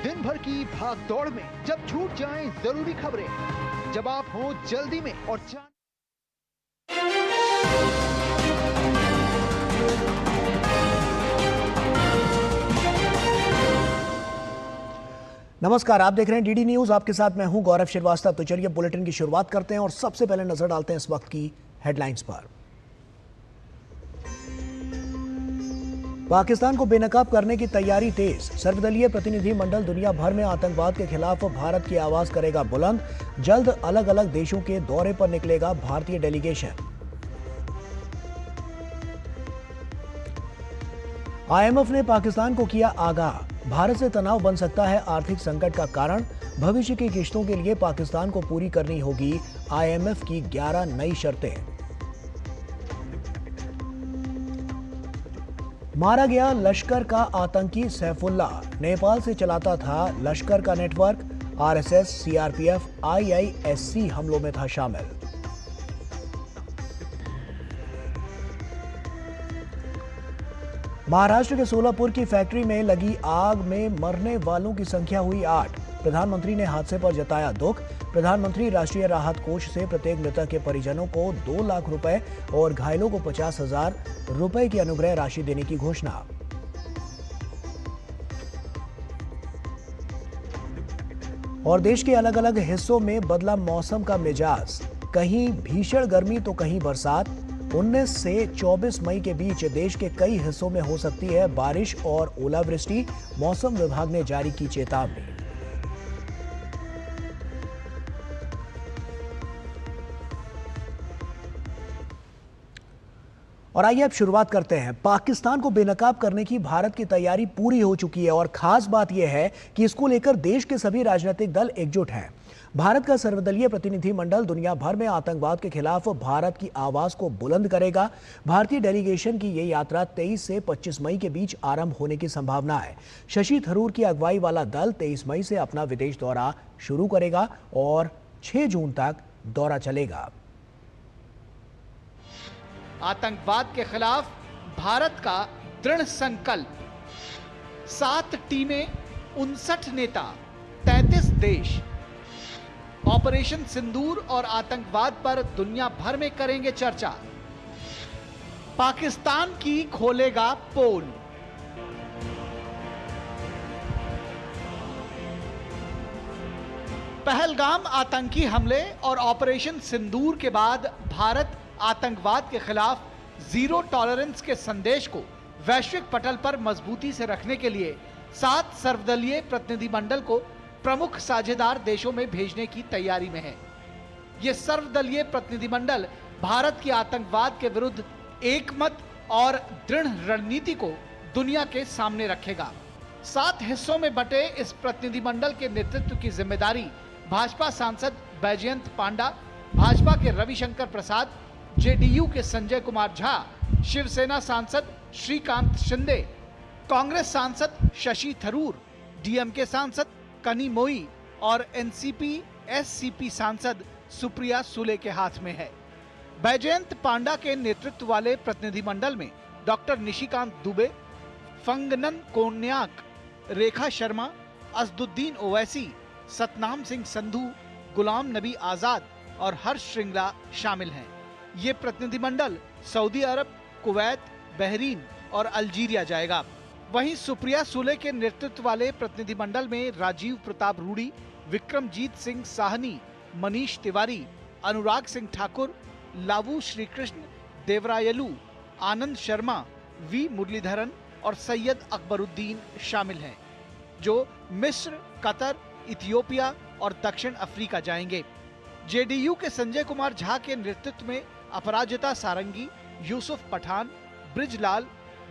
दिन भर की भाग दौड़ में जब छूट जाएं जरूरी खबरें, जब आप हों जल्दी में और नमस्कार, आप देख रहे हैं डीडी न्यूज। आपके साथ मैं हूं गौरव श्रीवास्तव। तो चलिए बुलेटिन की शुरुआत करते हैं और सबसे पहले नजर डालते हैं इस वक्त की हेडलाइंस पर। पाकिस्तान को बेनकाब करने की तैयारी तेज। सर्वदलीय प्रतिनिधि मंडल दुनिया भर में आतंकवाद के खिलाफ भारत की आवाज करेगा बुलंद। जल्द अलग अलग देशों के दौरे पर निकलेगा भारतीय डेलीगेशन। आईएमएफ ने पाकिस्तान को किया आगाह, भारत से तनाव बन सकता है आर्थिक संकट का कारण। भविष्य की किश्तों के लिए पाकिस्तान को पूरी करनी होगी आईएमएफ की 11 नई शर्तें। मारा गया लश्कर का आतंकी सैफुल्लाह, नेपाल से चलाता था लश्कर का नेटवर्क। आरएसएस, सीआरपीएफ, आईआईएससी हमलों में था शामिल। महाराष्ट्र के सोलापुर की फैक्ट्री में लगी आग में मरने वालों की संख्या हुई 8। प्रधानमंत्री ने हादसे पर जताया दुख। प्रधानमंत्री राष्ट्रीय राहत कोष से प्रत्येक मृतक के परिजनों को 2 लाख रुपए और घायलों को 50,000 रुपए की अनुग्रह राशि देने की घोषणा। और देश के अलग अलग हिस्सों में बदला मौसम का मिजाज, कहीं भीषण गर्मी तो कहीं बरसात। 19 से 24 मई के बीच देश के कई हिस्सों में हो सकती है बारिश और ओलावृष्टि। मौसम विभाग ने जारी की चेतावनी। और आइए अब शुरुआत करते हैं। पाकिस्तान को बेनकाब करने की भारत की तैयारी पूरी हो चुकी है और खास बात यह है कि इसको लेकर देश के सभी राजनीतिक दल एकजुट हैं। भारत का सर्वदलीय प्रतिनिधि मंडल दुनिया भर में आतंकवाद के खिलाफ भारत की आवाज को बुलंद करेगा। भारतीय डेलीगेशन की यह यात्रा 23 से 25 मई के बीच आरंभ होने की संभावना है। शशि थरूर की अगुवाई वाला दल 23 मई से अपना विदेश दौरा शुरू करेगा और 6 जून तक दौरा चलेगा। आतंकवाद के खिलाफ भारत का दृढ़ संकल्प। 7 टीमें, 59 नेता, 33 देश। ऑपरेशन सिंदूर और आतंकवाद पर दुनिया भर में करेंगे चर्चा। पाकिस्तान की खोलेगा पोल। पहलगाम आतंकी हमले और ऑपरेशन सिंदूर के बाद भारत आतंकवाद के खिलाफ जीरो टॉलरेंस के संदेश को वैश्विक पटल पर मजबूती से रखने के लिए 7 सर्वदलीय प्रतिनिधिमंडल को प्रमुख साझेदार देशों में भेजने की तैयारी में है। यह सर्वदलीय प्रतिनिधिमंडल भारत की आतंकवाद के विरुद्ध एकमत और दृढ़ रणनीति को दुनिया के सामने रखेगा। 7 हिस्सों में बटे इस प्रतिनिधिमंडल के नेतृत्व की जिम्मेदारी भाजपा सांसद बैजयंत पांडा, भाजपा के रविशंकर प्रसाद, जेडीयू के संजय कुमार झा, शिवसेना सांसद श्रीकांत शिंदे, कांग्रेस सांसद शशि थरूर, डीएमके सांसद कनी मोई और एनसीपी एससीपी सांसद सुप्रिया सुले के हाथ में है। बैजयंत पांडा के नेतृत्व वाले प्रतिनिधिमंडल में डॉक्टर निशिकांत दुबे, फंगनन कोन्याक, रेखा शर्मा, असदुद्दीन ओवैसी, सतनाम सिंह संधू, गुलाम नबी आजाद और हर्ष श्रृंगला शामिल हैं। ये प्रतिनिधिमंडल सऊदी अरब, कुवैत, बहरीन और अल्जीरिया जाएगा। वहीं सुप्रिया सुले के नेतृत्व वाले प्रतिनिधिमंडल में राजीव प्रताप रूडी, विक्रमजीत सिंह साहनी, मनीष तिवारी, अनुराग सिंह ठाकुर, लावू श्रीकृष्ण देवरायलू, आनंद शर्मा, वी मुरलीधरन और सैयद अकबरुद्दीन शामिल हैं, जो मिस्र, कतर, इथियोपिया और दक्षिण अफ्रीका जाएंगे। जेडीयू के संजय कुमार झा के नेतृत्व में अपराजिता सारंगी, यूसुफ पठान, ब्रिजलाल,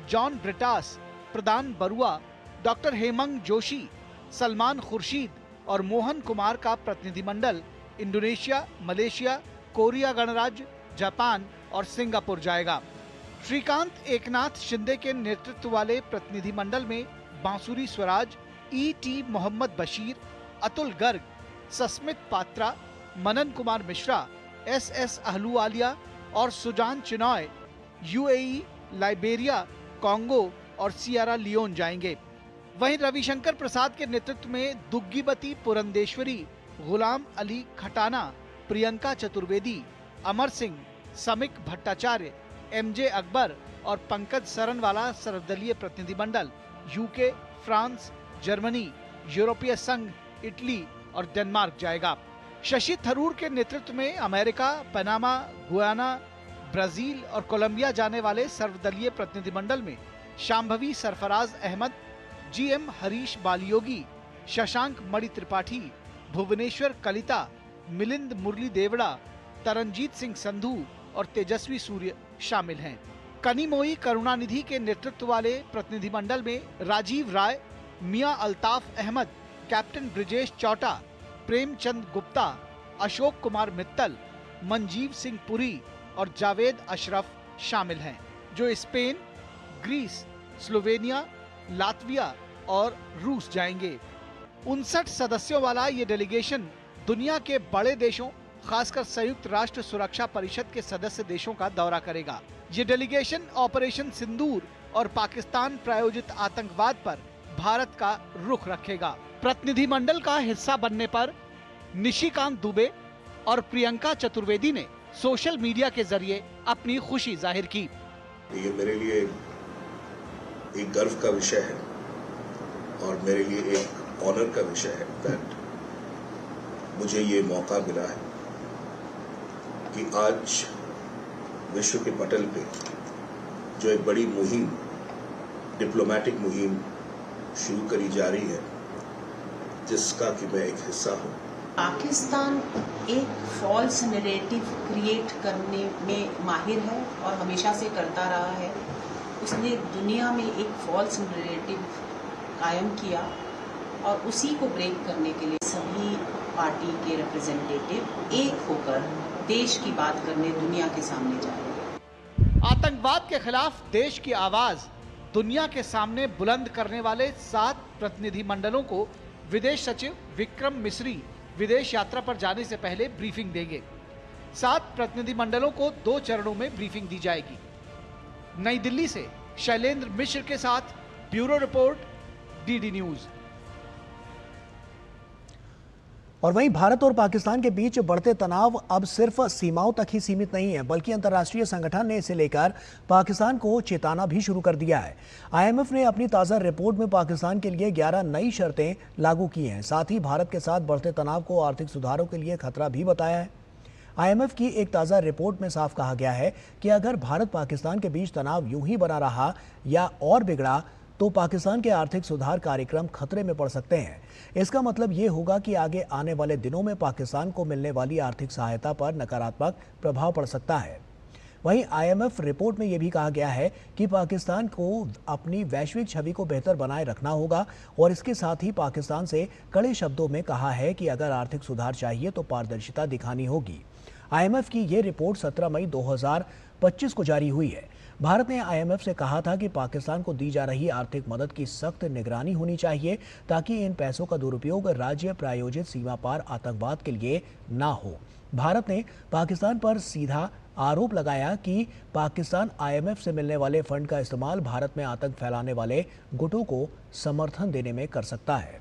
जॉन ब्रिटास, प्रदान बरुआ, डॉक्टर हेमंग जोशी, सलमान खुर्शीद और मोहन कुमार का प्रतिनिधिमंडल इंडोनेशिया, मलेशिया, कोरिया गणराज्य, जापान और सिंगापुर जाएगा। श्रीकांत एकनाथ शिंदे के नेतृत्व वाले प्रतिनिधिमंडल में बांसुरी स्वराज, ईटी मोहम्मद बशीर, अतुल गर्ग, सस्मित पात्रा, मनन कुमार मिश्रा, एसएस अहलूवालिया और Sujan Chinoy UAE, Liberia, Congo और सियरा लियोन जाएंगे। वहीं रविशंकर प्रसाद के नेतृत्व में दुग्गीबती पुरंदेश्वरी, गुलाम अली खटाना, प्रियंका चतुर्वेदी, अमर सिंह, समिक भट्टाचार्य, एमजे अकबर और पंकज सरन वाला सर्वदलीय प्रतिनिधिमंडल यूके, फ्रांस, जर्मनी, यूरोपीय संघ, इटली और डेनमार्क जाएगा। शशि थरूर के नेतृत्व में अमेरिका, पनामा, गुयाना, ब्राजील और कोलंबिया जाने वाले सर्वदलीय प्रतिनिधिमंडल में शांभवी सरफराज अहमद, जीएम हरीश बालियोगी, शशांक मणि त्रिपाठी, भुवनेश्वर कलिता, मिलिंद मुरली देवड़ा, तरनजीत सिंह संधू और तेजस्वी सूर्य शामिल हैं। कनिमोई करुणानिधि के नेतृत्व वाले प्रतिनिधिमंडल में राजीव राय, मियां अल्ताफ अहमद, कैप्टन ब्रिजेश चौटा, प्रेमचंद गुप्ता, अशोक कुमार मित्तल, मंजीव सिंह पुरी और जावेद अशरफ शामिल हैं, जो स्पेन, ग्रीस, स्लोवेनिया, लातविया और रूस जाएंगे। 59 सदस्यों वाला ये डेलीगेशन दुनिया के बड़े देशों, खासकर संयुक्त राष्ट्र सुरक्षा परिषद के सदस्य देशों का दौरा करेगा। ये डेलीगेशन ऑपरेशन सिंदूर और पाकिस्तान प्रायोजित आतंकवाद पर भारत का रुख रखेगा। प्रतिनिधिमंडल का हिस्सा बनने पर निशिकांत दुबे और प्रियंका चतुर्वेदी ने सोशल मीडिया के जरिए अपनी खुशी जाहिर की। ये मेरे लिए एक गर्व का विषय है और मेरे लिए एक ऑनर का विषय है दैट मुझे ये मौका मिला है कि आज विश्व के पटल पे जो एक बड़ी मुहिम, डिप्लोमेटिक मुहिम शुरू करी जा रही है, जिसका कि मैं एक हिस्सा हूँ। पाकिस्तान एक फॉल्स नैरेटिव क्रिएट करने में माहिर है और हमेशा से करता रहा है। उसने दुनिया में एक फॉल्स नैरेटिव कायम किया और उसी को ब्रेक करने के लिए सभी पार्टी के रिप्रेजेंटेटिव एक होकर देश की बात करने दुनिया के सामने जा रहे हैं। आतंकवाद के खिलाफ देश की आवाज दुनिया के सामने बुलंद करने वाले 7 प्रतिनिधिमंडलों को विदेश सचिव विक्रम मिस्री विदेश यात्रा पर जाने से पहले ब्रीफिंग देंगे। 7 प्रतिनिधिमंडलों को 2 चरणों में ब्रीफिंग दी जाएगी। नई दिल्ली से शैलेंद्र मिश्र के साथ ब्यूरो रिपोर्ट, डीडी न्यूज। और वहीं भारत और पाकिस्तान के बीच बढ़ते तनाव अब सिर्फ सीमाओं तक ही सीमित नहीं है, बल्कि अंतर्राष्ट्रीय संगठन ने इसे लेकर पाकिस्तान को चेताना भी शुरू कर दिया है। आईएमएफ ने अपनी ताज़ा रिपोर्ट में पाकिस्तान के लिए 11 नई शर्तें लागू की हैं। साथ ही भारत के साथ बढ़ते तनाव को आर्थिक सुधारों के लिए खतरा भी बताया है। आईएमएफ की एक ताज़ा रिपोर्ट में साफ कहा गया है कि अगर भारत पाकिस्तान के बीच तनाव यूं ही बना रहा या और बिगड़ा तो पाकिस्तान के आर्थिक सुधार कार्यक्रम खतरे में पड़ सकते हैं। इसका मतलब ये होगा कि आगे आने वाले दिनों में पाकिस्तान को मिलने वाली आर्थिक सहायता पर नकारात्मक प्रभाव पड़ सकता है। वहीं आईएमएफ रिपोर्ट में यह भी कहा गया है कि पाकिस्तान को अपनी वैश्विक छवि को बेहतर बनाए रखना होगा और इसके साथ ही पाकिस्तान से कड़े शब्दों में कहा है कि अगर आर्थिक सुधार चाहिए तो पारदर्शिता दिखानी होगी। आईएमएफ की ये रिपोर्ट 17 मई 2025 को जारी हुई है। भारत ने आईएमएफ से कहा था कि पाकिस्तान को दी जा रही आर्थिक मदद की सख्त निगरानी होनी चाहिए ताकि इन पैसों का दुरुपयोग राज्य प्रायोजित सीमा पार आतंकवाद के लिए ना हो। भारत ने पाकिस्तान पर सीधा आरोप लगाया कि पाकिस्तान आईएमएफ से मिलने वाले फंड का इस्तेमाल भारत में आतंक फैलाने वाले गुटों को समर्थन देने में कर सकता है।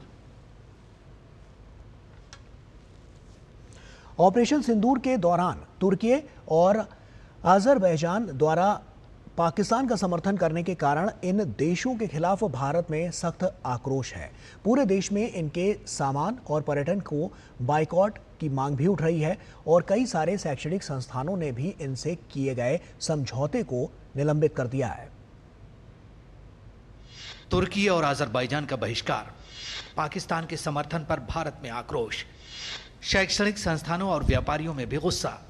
ऑपरेशन सिंदूर के दौरान तुर्की और अजरबैजान द्वारा पाकिस्तान का समर्थन करने के कारण इन देशों के खिलाफ भारत में सख्त आक्रोश है। पूरे देश में इनके सामान और पर्यटन को बाइकॉट की मांग भी उठ रही है और कई सारे शैक्षणिक संस्थानों ने भी इनसे किए गए समझौते को निलंबित कर दिया है। तुर्की और अजरबैजान का बहिष्कार, पाकिस्तान के समर्थन पर भारत में आक्रोश, शैक्षणिक संस्थानों और व्यापारियों में भी गुस्सा।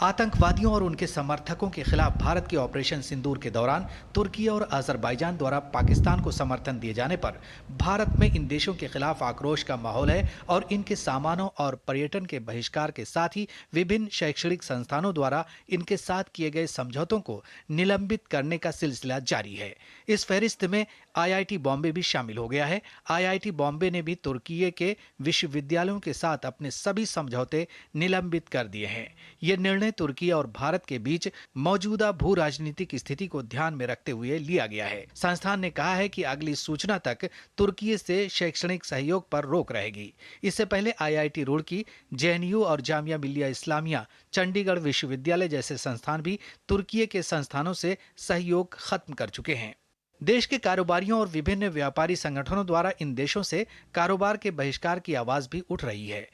आतंकवादियों और उनके समर्थकों के खिलाफ भारत के ऑपरेशन सिंदूर के दौरान तुर्की और अजरबैजान द्वारा पाकिस्तान को समर्थन दिए जाने पर भारत में इन देशों के खिलाफ आक्रोश का माहौल है और इनके सामानों और पर्यटन के बहिष्कार के साथ ही विभिन्न शैक्षणिक संस्थानों द्वारा इनके साथ किए गए समझौतों को निलंबित करने का सिलसिला जारी है। इस फहरिस्त में आईआईटी बॉम्बे भी शामिल हो गया है। आईआईटी बॉम्बे ने भी तुर्की के विश्वविद्यालयों के साथ अपने सभी समझौते निलंबित कर दिए हैं। यह निर्णय निर्णय तुर्की और भारत के बीच मौजूदा भू राजनीतिक स्थिति को ध्यान में रखते हुए लिया गया है। संस्थान ने कहा है कि अगली सूचना तक तुर्की से शैक्षणिक सहयोग पर रोक रहेगी। इससे पहले IIT रुड़की, JNU और जामिया मिलिया इस्लामिया, चंडीगढ़ विश्वविद्यालय जैसे संस्थान भी तुर्की के संस्थानों से सहयोग खत्म कर चुके हैं। देश के कारोबारियों और विभिन्न व्यापारी संगठनों द्वारा इन देशों से कारोबार के बहिष्कार की आवाज भी उठ रही है।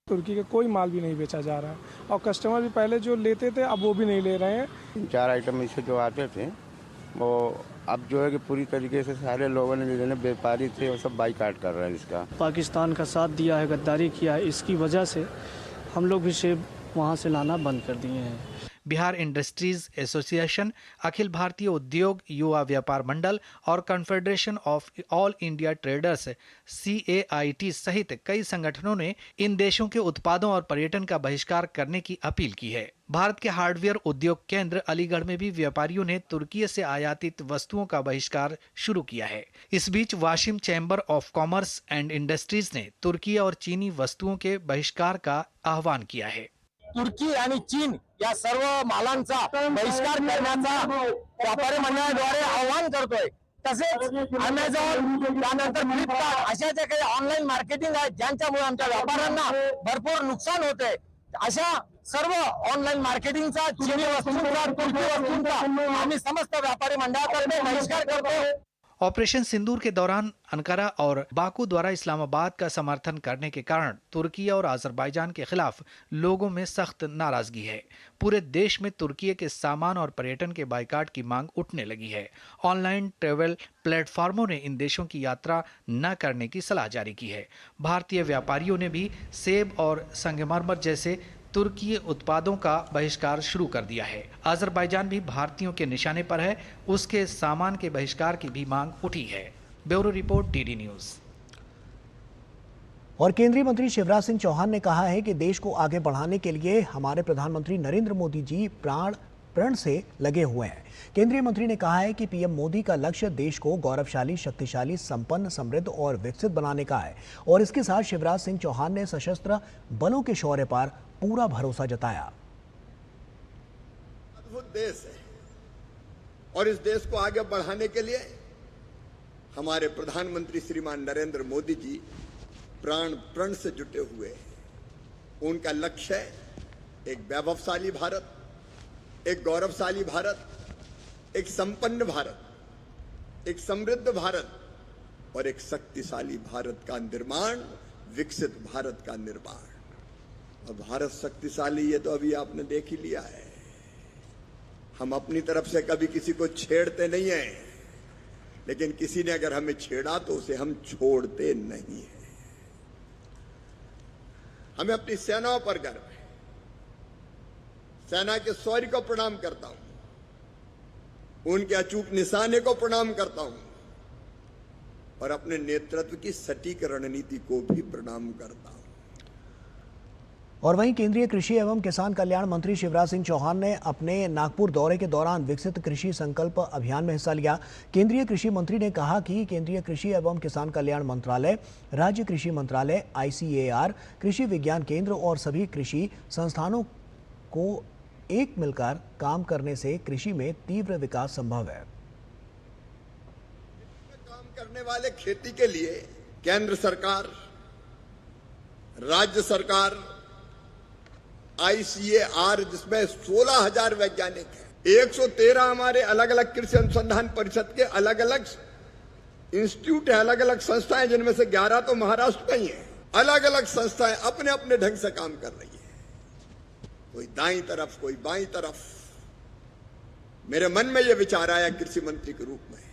तुर्की का कोई माल भी नहीं बेचा जा रहा है और कस्टमर भी पहले जो लेते थे अब वो भी नहीं ले रहे हैं। 4 आइटम इससे जो आते थे वो अब जो है कि पूरी तरीके से सारे लोगों ने जितने व्यापारी थे वो सब बाइकाट कर रहे हैं। इसका पाकिस्तान का साथ दिया है, गद्दारी किया है, इसकी वजह से हम लोग भी सेब वहाँ से लाना बंद कर दिए हैं। बिहार इंडस्ट्रीज एसोसिएशन, अखिल भारतीय उद्योग युवा व्यापार मंडल और confederation of all India traders CAIT सहित कई संगठनों ने इन देशों के उत्पादों और पर्यटन का बहिष्कार करने की अपील की है। भारत के हार्डवेयर उद्योग केंद्र अलीगढ़ में भी व्यापारियों ने तुर्की से आयातित वस्तुओं का बहिष्कार शुरू किया है। इस बीच Washim chamber of commerce and industries ने तुर्की और चीनी वस्तुओं के बहिष्कार का आह्वान किया है। तुर्की आणि चीन या सर्व मालांचा बहिष्कार करण्याचा व्यापारी मंडळाद्वारे आवाहन करतोय। तसेच अमेझॉन, त्यानंतर फ्लिपकार्ट अशा ज्या काही ऑनलाईन मार्केटिंग आहेत ज्यांच्यामुळे आमच्या व्यापाऱ्यांना भरपूर नुकसान होते, अशा सर्व ऑनलाईन मार्केटिंगचा, चीनी वस्तूंचा, तुर्की वस्तूंचा आम्ही समस्त व्यापारी मंडळातर्फे बहिष्कार करतो। ऑपरेशन सिंदूर के दौरान अंकारा और बाकू द्वारा इस्लामाबाद का समर्थन करने के कारण तुर्की और अजरबैजान के खिलाफ लोगों में सख्त नाराजगी है। पूरे देश में तुर्की के सामान और पर्यटन के बाइकाट की मांग उठने लगी है। ऑनलाइन ट्रैवल प्लेटफॉर्मों ने इन देशों की यात्रा न करने की सलाह जारी की है। भारतीय व्यापारियों ने भी सेब और संगमरमर जैसे तुर्की उत्पादों का बहिष्कार शुरू कर दिया है। अजरबैजान भी भारतीयों के निशाने पर है, उसके सामान के बहिष्कार की भी मांग उठी है। Bureau report, DD news. और केंद्रीय मंत्री शिवराज सिंह चौहान ने कहा है कि देश को आगे बढ़ाने के लिए हमारे प्रधानमंत्री नरेंद्र मोदी जी प्रण से लगे हुए हैं। केंद्रीय मंत्री ने कहा है कि PM मोदी का लक्ष्य देश को गौरवशाली, शक्तिशाली, संपन्न, समृद्ध और विकसित बनाने का है। और इसके साथ शिवराज सिंह चौहान ने सशस्त्र बलों के शौर्य पर पूरा भरोसा जताया। अद्भुत देश है और इस देश को आगे बढ़ाने के लिए हमारे प्रधानमंत्री श्रीमान नरेंद्र मोदी जी प्रण से जुटे हुए हैं। उनका लक्ष्य है एक वैभवशाली भारत, एक गौरवशाली भारत, एक संपन्न भारत, एक समृद्ध भारत और एक शक्तिशाली भारत का निर्माण, विकसित भारत का निर्माण। और भारत शक्तिशाली ये तो अभी आपने देख ही लिया है। हम अपनी तरफ से कभी किसी को छेड़ते नहीं हैं, लेकिन किसी ने अगर हमें छेड़ा तो उसे हम छोड़ते नहीं हैं। हमें अपनी सेनाओं पर गर्व है। सेना के शौर्य को प्रणाम करता हूं, उनके अचूक निशाने को प्रणाम करता हूं और अपने नेतृत्व की सटीक रणनीति को भी प्रणाम करता हूं। और वहीं केंद्रीय कृषि एवं किसान कल्याण मंत्री शिवराज सिंह चौहान ने अपने नागपुर दौरे के दौरान विकसित कृषि संकल्प अभियान में हिस्सा लिया। केंद्रीय कृषि मंत्री ने कहा कि केंद्रीय कृषि एवं किसान कल्याण मंत्रालय, राज्य कृषि मंत्रालय, ICAR, कृषि विज्ञान केंद्र और सभी कृषि संस्थानों को एक मिलकर काम करने से कृषि में तीव्र विकास संभव है। काम करने वाले खेती के लिए केंद्र सरकार, राज्य सरकार, ICAR जिसमें 16,000 वैज्ञानिक हैं, 113 हमारे अलग अलग कृषि अनुसंधान परिषद के अलग अलग इंस्टीट्यूट है, अलग अलग संस्थाएं जिनमें से 11 तो महाराष्ट्र में ही हैं। अलग अलग संस्थाएं अपने अपने ढंग से काम कर रही है, कोई दाईं तरफ, कोई बाईं तरफ। मेरे मन में यह विचार आया कृषि मंत्री के रूप में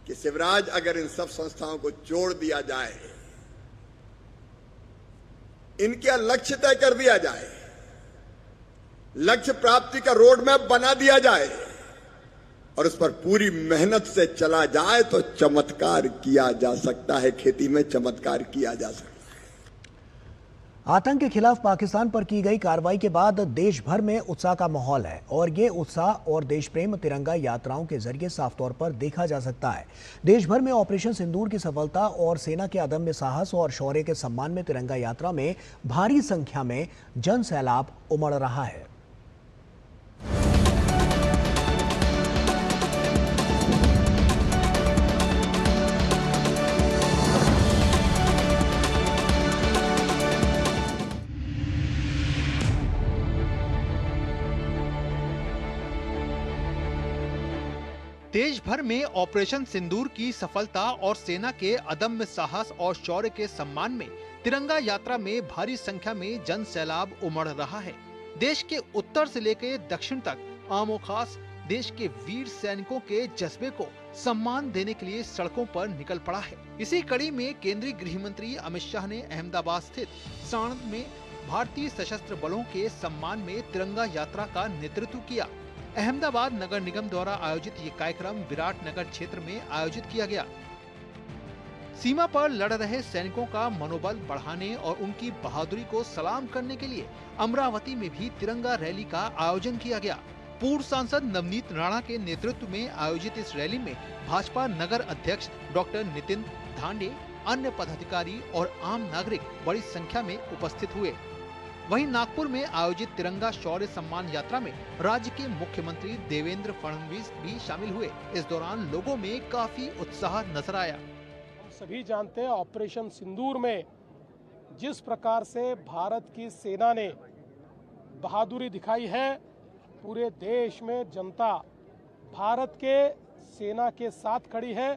कि शिवराज, अगर इन सब संस्थाओं को जोड़ दिया जाए, इनका लक्ष्य तय कर दिया जाए, लक्ष्य प्राप्ति का रोड मैप बना दिया जाए और उस पर पूरी मेहनत से चला जाए तो चमत्कार किया जा सकता है। खेती में चमत्कार किया जा सकता है। आतंक के खिलाफ पाकिस्तान पर की गई कार्रवाई के बाद देश भर में उत्साह का माहौल है और ये उत्साह और देश प्रेम तिरंगा यात्राओं के जरिए साफ तौर पर देखा जा सकता है। देश भर में ऑपरेशन सिंदूर की सफलता और सेना के अदम्य साहस और शौर्य के सम्मान में तिरंगा यात्रा में भारी संख्या में जन सैलाब उमड़ रहा है। देश भर में ऑपरेशन सिंदूर की सफलता और सेना के अदम्य साहस और शौर्य के सम्मान में तिरंगा यात्रा में भारी संख्या में जन सैलाब उमड़ रहा है। देश के उत्तर से लेकर दक्षिण तक आम और खास देश के वीर सैनिकों के जज्बे को सम्मान देने के लिए सड़कों पर निकल पड़ा है। इसी कड़ी में केंद्रीय गृह मंत्री अमित शाह ने अहमदाबाद स्थित साणंद में भारतीय सशस्त्र बलों के सम्मान में तिरंगा यात्रा का नेतृत्व किया। अहमदाबाद नगर निगम द्वारा आयोजित ये कार्यक्रम विराट नगर क्षेत्र में आयोजित किया गया। सीमा पर लड़ रहे सैनिकों का मनोबल बढ़ाने और उनकी बहादुरी को सलाम करने के लिए अमरावती में भी तिरंगा रैली का आयोजन किया गया। पूर्व सांसद नवनीत राणा के नेतृत्व में आयोजित इस रैली में भाजपा नगर अध्यक्ष डॉक्टर नितिन धांडे, अन्य पदाधिकारी और आम नागरिक बड़ी संख्या में उपस्थित हुए। वहीं नागपुर में आयोजित तिरंगा शौर्य सम्मान यात्रा में राज्य के मुख्यमंत्री देवेंद्र फडणवीस भी शामिल हुए। इस दौरान लोगों में काफी उत्साह नजर आया। हम सभी जानते हैं ऑपरेशन सिंदूर में जिस प्रकार से भारत की सेना ने बहादुरी दिखाई है, पूरे देश में जनता भारत के सेना के साथ खड़ी है,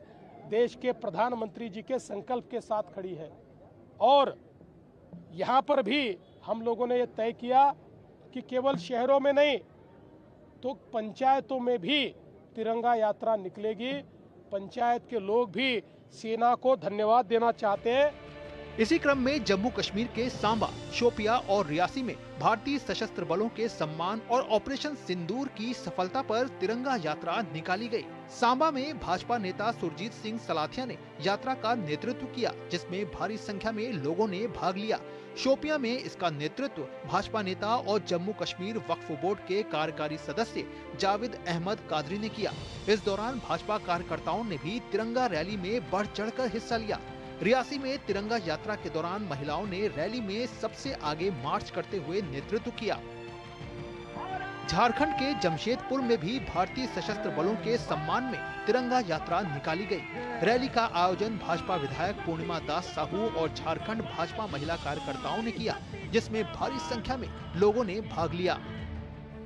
देश के प्रधानमंत्री जी के संकल्प के साथ खड़ी है। और यहाँ पर भी हम लोगों ने ये तय किया कि केवल शहरों में नहीं तो पंचायतों में भी तिरंगा यात्रा निकलेगी। पंचायत के लोग भी सेना को धन्यवाद देना चाहते हैं। इसी क्रम में जम्मू कश्मीर के सांबा, शोपिया और रियासी में भारतीय सशस्त्र बलों के सम्मान और ऑपरेशन सिंदूर की सफलता पर तिरंगा यात्रा निकाली गई। सांबा में भाजपा नेता सुरजीत सिंह सलाथिया ने यात्रा का नेतृत्व किया, जिसमें भारी संख्या में लोगों ने भाग लिया। शोपिया में इसका नेतृत्व भाजपा नेता और जम्मू कश्मीर वक्फ बोर्ड के कार्यकारी सदस्य जावेद अहमद कादरी ने किया। इस दौरान भाजपा कार्यकर्ताओं ने भी तिरंगा रैली में बढ़ चढ़कर हिस्सा लिया। रियासी में तिरंगा यात्रा के दौरान महिलाओं ने रैली में सबसे आगे मार्च करते हुए नेतृत्व किया। झारखंड के जमशेदपुर में भी भारतीय सशस्त्र बलों के सम्मान में तिरंगा यात्रा निकाली गई। रैली का आयोजन भाजपा विधायक पूर्णिमा दास साहू और झारखंड भाजपा महिला कार्यकर्ताओं ने किया, जिसमें भारी संख्या में लोगों ने भाग लिया।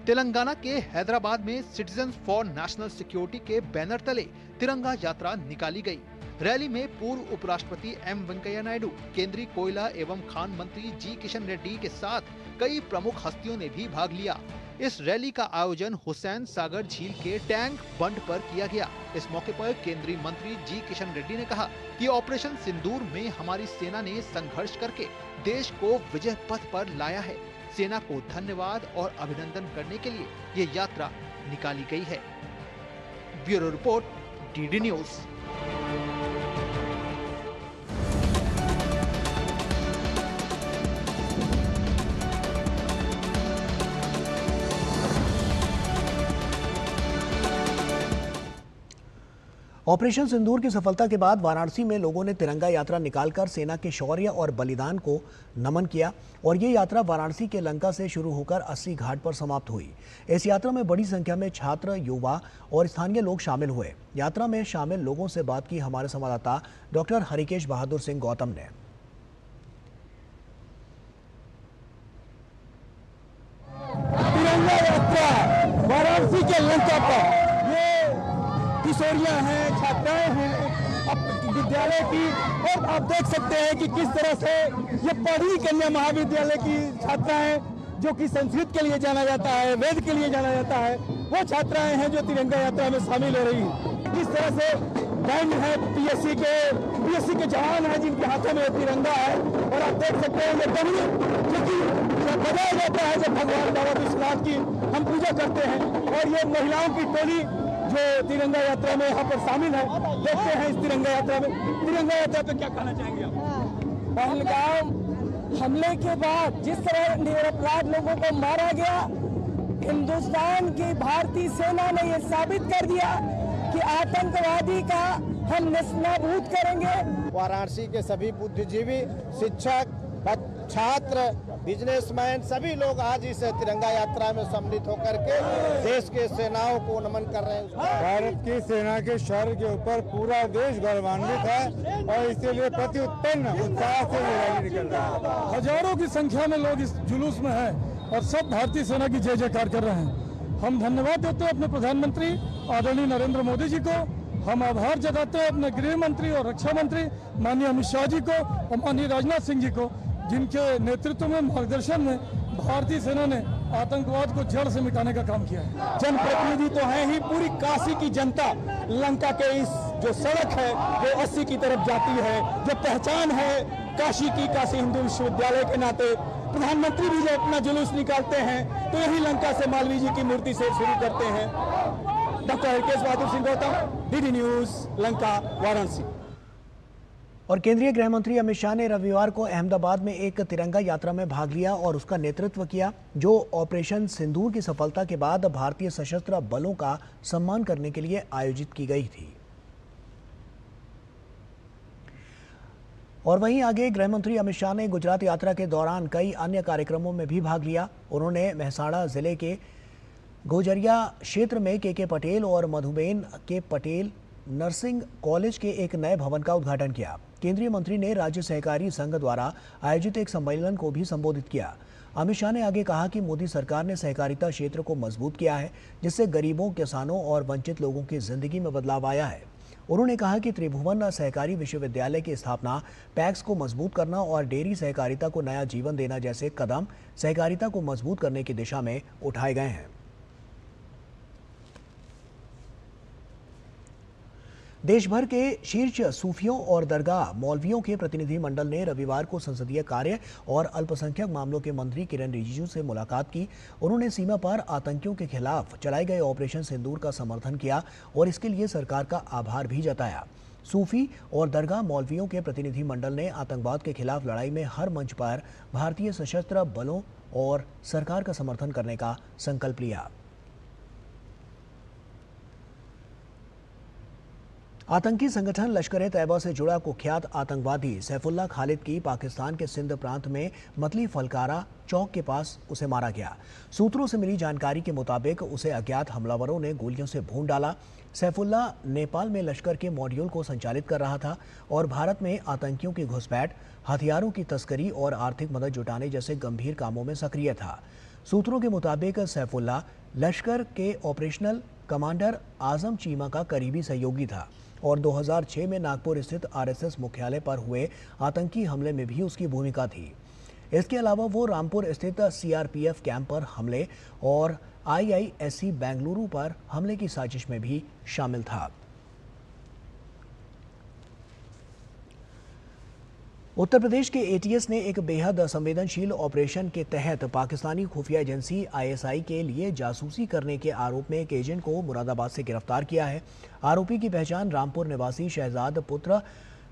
तेलंगाना के हैदराबाद में सिटीजन्स फॉर नेशनल सिक्योरिटी के बैनर तले तिरंगा यात्रा निकाली गई। रैली में पूर्व उपराष्ट्रपति एम वेंकैया नायडू, केंद्रीय कोयला एवं खान मंत्री जी किशन रेड्डी के साथ कई प्रमुख हस्तियों ने भी भाग लिया। इस रैली का आयोजन हुसैन सागर झील के टैंक बंड पर किया गया। इस मौके पर केंद्रीय मंत्री जी किशन रेड्डी ने कहा कि ऑपरेशन सिंदूर में हमारी सेना ने संघर्ष करके देश को विजय पथ पर लाया है। सेना को धन्यवाद और अभिनंदन करने के लिए ये यात्रा निकाली गई है। Bureau report, DD news. Operation Sindoor की सफलता के बाद वाराणसी में लोगों ने तिरंगा यात्रा निकालकर सेना के शौर्य और बलिदान को नमन किया और ये यात्रा वाराणसी के लंका से शुरू होकर 80 घाट पर समाप्त हुई। इस यात्रा में बड़ी संख्या में छात्र, युवा और स्थानीय लोग शामिल हुए। यात्रा में शामिल लोगों से बात की हमारे संवाददाता डॉक्टर हरिकेश बहादुर सिंह गौतम ने। तिरंगा यात्रा वाराणसी के लंका पर, किशोरियां हैं, छात्राएं हैं विद्यालय की, और आप देख सकते हैं कि किस तरह से ये पढ़ी कन्या महाविद्यालय की छात्राएं, जो कि संस्कृत के लिए जाना जाता है, वेद के लिए जाना जाता है, वो छात्राएं हैं जो तिरंगा यात्रा में शामिल हो रही हैं। किस तरह से बैंड है पीएससी के जवान हैं जिनके हाथों में तिरंगा है, और आप देख सकते हैं ये डमरू जो कि बजाया जाता है जब भगवान बाबा विश्वनाथ की हम पूजा करते हैं, और ये महिलाओं की टोली जो तिरंगा यात्रा में यहाँ पर शामिल है। देखते हैं इस तिरंगा यात्रा पे क्या कहना चाहेंगे आप? पहलगाम हमले के बाद जिस तरह निरपराध लोगों को मारा गया, हिंदुस्तान की भारतीय सेना ने यह साबित कर दिया कि आतंकवादी का हम नेस्तनाबूद करेंगे। वाराणसी के सभी बुद्धिजीवी, शिक्षक, छात्र, बिजनेसमैन सभी लोग आज इस तिरंगा यात्रा में सम्मिलित होकर के देश के सेनाओं को नमन कर रहे हैं। भारत की सेना के शौर्य के ऊपर पूरा देश गौरवान्वित है और इसीलिए प्रति उत्पन्न उत्साह से ये रैली निकल रहा है। हजारों की संख्या में लोग इस जुलूस में हैं और सब भारतीय सेना की जय जयकार कर रहे हैं। हम धन्यवाद देते हैं अपने प्रधानमंत्री आदरणीय नरेंद्र मोदी जी को। हम आभार जताते हैं अपने गृह मंत्री और रक्षा मंत्री माननीय अमित शाह जी को और माननीय राजनाथ सिंह जी को, जिनके नेतृत्व में, मार्गदर्शन में भारतीय सेना ने आतंकवाद को जड़ से मिटाने का काम किया है। जनप्रतिनिधि तो है ही, पूरी काशी की जनता लंका के इस जो सड़क है वो 80 की तरफ जाती है, जो पहचान है काशी की, काशी हिंदू विश्वविद्यालय के नाते प्रधानमंत्री भी जो अपना जुलूस निकालते हैं तो यही लंका से मालवीय जी की मूर्ति से शुरू करते हैं। Doctor Harkesh Bahadur Singh Gautam, DD news, Lanka, Varanasi. और केंद्रीय गृह मंत्री अमित शाह ने रविवार को अहमदाबाद में एक तिरंगा यात्रा में भाग लिया और उसका नेतृत्व किया, जो ऑपरेशन सिंदूर की सफलता के बाद भारतीय सशस्त्र बलों का सम्मान करने के लिए आयोजित की गई थी। और वहीं आगे गृह मंत्री अमित शाह ने गुजरात यात्रा के दौरान कई अन्य कार्यक्रमों में भी भाग लिया। उन्होंने मेहसाणा जिले के गोजरिया क्षेत्र में के पटेल और मधुबेन के पटेल नर्सिंग कॉलेज के एक नए भवन का उद्घाटन किया। केंद्रीय मंत्री ने राज्य सहकारी संघ द्वारा आयोजित एक सम्मेलन को भी संबोधित किया। अमित शाह ने आगे कहा कि मोदी सरकार ने सहकारिता क्षेत्र को मजबूत किया है, जिससे गरीबों, किसानों और वंचित लोगों की जिंदगी में बदलाव आया है। उन्होंने कहा कि त्रिभुवन सहकारी विश्वविद्यालय की स्थापना, पैक्स को मजबूत करना और डेयरी सहकारिता को नया जीवन देना जैसे कदम सहकारिता को मजबूत करने की दिशा में उठाए गए हैं। देश भर के शीर्ष सूफियों और दरगाह मौलवियों के प्रतिनिधि मंडल ने रविवार को संसदीय कार्य और अल्पसंख्यक मामलों के मंत्री किरेन रिजिजू से मुलाकात की। उन्होंने सीमा पार आतंकियों के खिलाफ चलाए गए ऑपरेशन सिंदूर का समर्थन किया और इसके लिए सरकार का आभार भी जताया। सूफी और दरगाह मौलवियों के प्रतिनिधि मंडल ने आतंकवाद के खिलाफ लड़ाई में हर मंच पर भारतीय सशस्त्र बलों और सरकार का समर्थन करने का संकल्प लिया। आतंकी संगठन लश्कर-ए-तैयबा से जुड़ा कुख्यात आतंकवादी सैफुल्लाह खालिद की पाकिस्तान के सिंध प्रांत में मतली फलकारा चौक के पास उसे मारा गया। सूत्रों से मिली जानकारी के मुताबिक उसे अज्ञात हमलावरों ने गोलियों से भून डाला। सैफुल्लाह नेपाल में लश्कर के मॉड्यूल को संचालित कर रहा था और भारत में आतंकियों की घुसपैठ, हथियारों की तस्करी और आर्थिक मदद जुटाने जैसे गंभीर कामों में सक्रिय था। सूत्रों के मुताबिक सैफुल्लाह लश्कर के ऑपरेशनल कमांडर आजम चीमा का करीबी सहयोगी था और 2006 में नागपुर स्थित आरएसएस मुख्यालय पर हुए आतंकी हमले में भी उसकी भूमिका थी। इसके अलावा वो रामपुर स्थित सीआरपीएफ कैंप पर हमले और आईआईएससी बेंगलुरु पर हमले की साजिश में भी शामिल था। उत्तर प्रदेश के एटीएस ने एक बेहद संवेदनशील ऑपरेशन के तहत पाकिस्तानी खुफिया एजेंसी आईएसआई के लिए जासूसी करने के आरोप में एक एजेंट को मुरादाबाद से गिरफ्तार किया है। आरोपी की पहचान रामपुर निवासी शहजाद पुत्र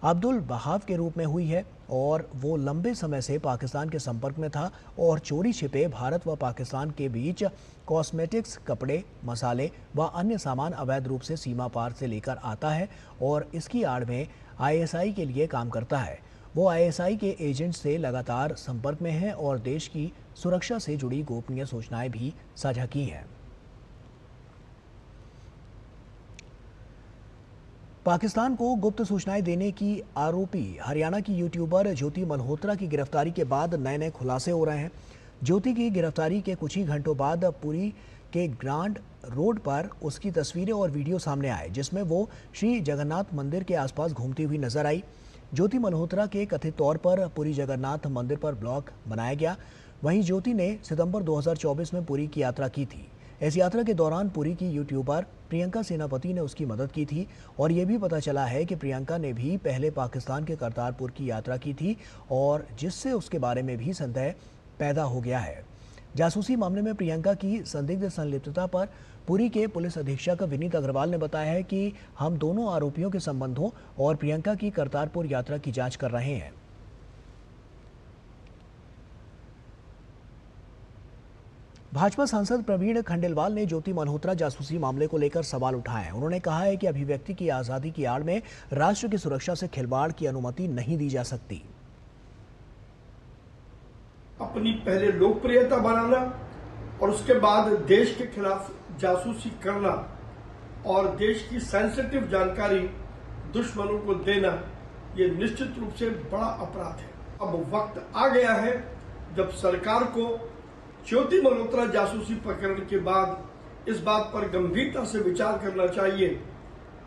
अब्दुल बहाव के रूप में हुई है और वो लंबे समय से पाकिस्तान के संपर्क में था और चोरी छिपे भारत व पाकिस्तान के बीच कॉस्मेटिक्स, कपड़े, मसाले व अन्य सामान अवैध रूप से सीमा पार से लेकर आता है और इसकी आड़ में आईएसआई के लिए काम करता है। वो आईएसआई के एजेंट से लगातार संपर्क में है और देश की सुरक्षा से जुड़ी गोपनीय सूचनाएं भी साझा की हैं। पाकिस्तान को गुप्त सूचनाएं देने की आरोपी हरियाणा की यूट्यूबर ज्योति मल्होत्रा की गिरफ्तारी के बाद नए खुलासे हो रहे हैं। ज्योति की गिरफ्तारी के कुछ ही घंटों बाद पुरी के ग्रांड रोड पर उसकी तस्वीरें और वीडियो सामने आए, जिसमें वो श्री जगन्नाथ मंदिर के आसपास घूमती हुई नजर आई। ज्योति मल्होत्रा के कथित तौर पर पुरी जगन्नाथ मंदिर पर ब्लॉग बनाया गया। वहीं ज्योति ने सितंबर 2024 में पुरी की यात्रा की थी। इस यात्रा के दौरान पुरी की यूट्यूबर प्रियंका सेनापति ने उसकी मदद की थी और ये भी पता चला है कि प्रियंका ने भी पहले पाकिस्तान के करतारपुर की यात्रा की थी और जिससे उसके बारे में भी संदेह पैदा हो गया है। जासूसी मामले में प्रियंका की संदिग्ध संलिप्तता पर पुरी के पुलिस अधीक्षक विनीत अग्रवाल ने बताया है कि हम दोनों आरोपियों के संबंधों और प्रियंका की करतारपुर यात्रा की जांच कर रहे हैं। भाजपा सांसद प्रवीण खंडेलवाल ने ज्योति मल्होत्रा जासूसी मामले को लेकर सवाल उठाए। उन्होंने कहा है कि अभिव्यक्ति की आजादी की आड़ में राष्ट्र की सुरक्षा से खिलवाड़ की अनुमति नहीं दी जा सकती। अपनी पहले लोकप्रियता बनाना और उसके बाद देश के खिलाफ जासूसी करना और देश की सेंसिटिव जानकारी दुश्मनों को देना, ये निश्चित रूप से बड़ा अपराध है। अब वक्त आ गया है जब सरकार को ज्योति मल्होत्रा जासूसी प्रकरण के बाद इस बात पर गंभीरता से विचार करना चाहिए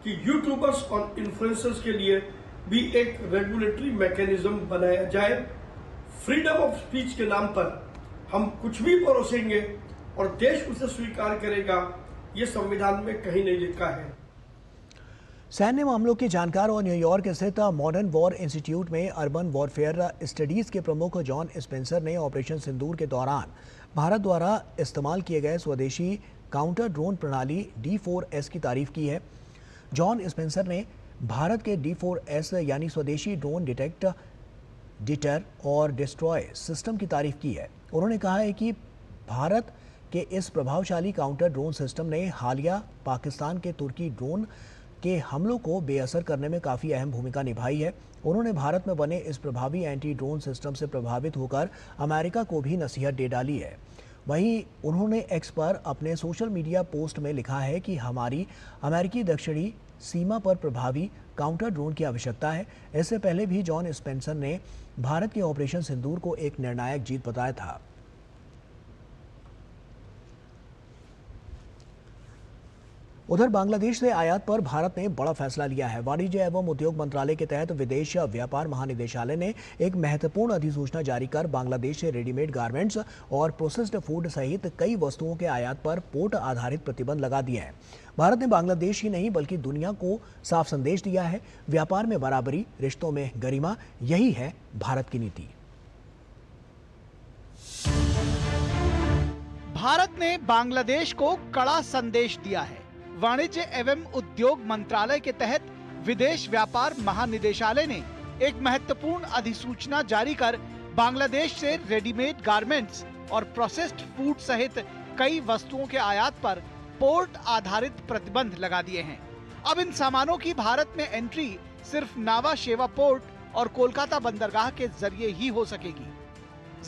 कि यूट्यूबर्स और इन्फ्लुएंसर्स के लिए भी एक रेगुलेटरी मैकेनिज्म बनाया जाए। फ्रीडम ऑफ स्पीच के नाम पर हम कुछ भी परोसेंगे और देश उसे स्वीकार करेगा, ये संविधान में कहीं नहीं लिखा है। सैन्य मामलों के जानकार और न्यूयॉर्क स्थित मॉडर्न वॉर इंस्टीट्यूट में अर्बन वॉरफेयर स्टडीज के प्रमुख जॉन स्पेंसर ने ऑपरेशन सिंदूर के दौरान भारत द्वारा इस्तेमाल किए गए स्वदेशी काउंटर ड्रोन प्रणाली D4S की तारीफ की है। जॉन स्पेंसर ने भारत के D4S यानी स्वदेशी ड्रोन डिटेक्ट, डिटर और डिस्ट्रॉय सिस्टम की तारीफ की है। उन्होंने कहा है कि भारत के इस प्रभावशाली काउंटर ड्रोन सिस्टम ने हालिया पाकिस्तान के तुर्की ड्रोन के हमलों को बेअसर करने में काफ़ी अहम भूमिका निभाई है। उन्होंने भारत में बने इस प्रभावी एंटी ड्रोन सिस्टम से प्रभावित होकर अमेरिका को भी नसीहत दे डाली है। वहीं उन्होंने एक्स पर अपने सोशल मीडिया पोस्ट में लिखा है कि हमारी अमेरिकी दक्षिणी सीमा पर प्रभावी काउंटर ड्रोन की आवश्यकता है। इससे पहले भी जॉन स्पेंसर ने भारत के ऑपरेशन सिंदूर को एक निर्णायक जीत बताया था। उधर बांग्लादेश से आयात पर भारत ने बड़ा फैसला लिया है। वाणिज्य एवं उद्योग मंत्रालय के तहत विदेश व्यापार महानिदेशालय ने एक महत्वपूर्ण अधिसूचना जारी कर बांग्लादेश से रेडीमेड गारमेंट्स और प्रोसेस्ड फूड सहित कई वस्तुओं के आयात पर पोर्ट आधारित प्रतिबंध लगा दिए हैं। भारत ने बांग्लादेश ही नहीं बल्कि दुनिया को साफ संदेश दिया है, व्यापार में बराबरी, रिश्तों में गरिमा, यही है भारत की नीति। भारत ने बांग्लादेश को कड़ा संदेश दिया है। वाणिज्य एवं उद्योग मंत्रालय के तहत विदेश व्यापार महानिदेशालय ने एक महत्वपूर्ण अधिसूचना जारी कर बांग्लादेश से रेडीमेड गारमेंट्स और प्रोसेस्ड फूड सहित कई वस्तुओं के आयात पर पोर्ट आधारित प्रतिबंध लगा दिए हैं। अब इन सामानों की भारत में एंट्री सिर्फ नावा शेवा पोर्ट और कोलकाता बंदरगाह के जरिए ही हो सकेगी।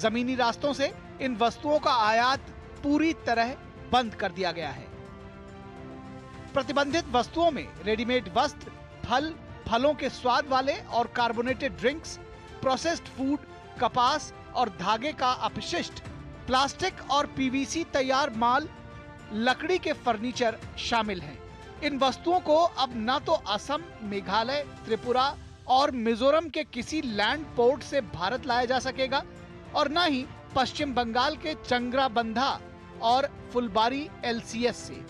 जमीनी रास्तों से इन वस्तुओं का आयात पूरी तरह बंद कर दिया गया है। प्रतिबंधित वस्तुओं में रेडीमेड वस्त्र, फल, फलों के स्वाद वाले और कार्बोनेटेड ड्रिंक्स, प्रोसेस्ड फूड, कपास और धागे का अपशिष्ट, प्लास्टिक और पीवीसी तैयार माल, लकड़ी के फर्नीचर शामिल हैं। इन वस्तुओं को अब न तो असम, मेघालय, त्रिपुरा और मिजोरम के किसी लैंड पोर्ट से भारत लाया जा सकेगा और न ही पश्चिम बंगाल के चंग्राबंधा और फुलबारी LCS से।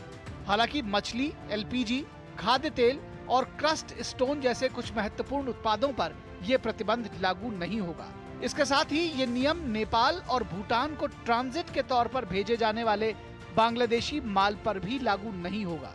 हालांकि मछली, LPG, खाद्य तेल और क्रस्ट स्टोन जैसे कुछ महत्वपूर्ण उत्पादों पर यह प्रतिबंध लागू नहीं होगा। इसके साथ ही ये नियम नेपाल और भूटान को ट्रांजिट के तौर पर भेजे जाने वाले बांग्लादेशी माल पर भी लागू नहीं होगा।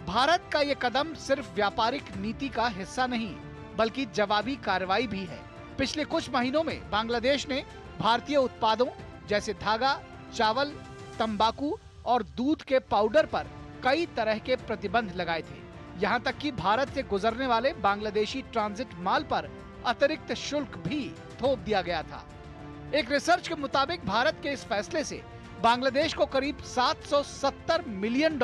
भारत का ये कदम सिर्फ व्यापारिक नीति का हिस्सा नहीं बल्कि जवाबी कार्रवाई भी है। पिछले कुछ महीनों में बांग्लादेश ने भारतीय उत्पादों जैसे धागा, चावल, तंबाकू और दूध के पाउडर पर कई तरह के प्रतिबंध लगाए थे। यहाँ तक कि भारत से गुजरने वाले बांग्लादेशी ट्रांजिट माल पर अतिरिक्त शुल्क भी थोप दिया गया था। एक रिसर्च के मुताबिक भारत के इस फैसले से बांग्लादेश को करीब $770 मिलियन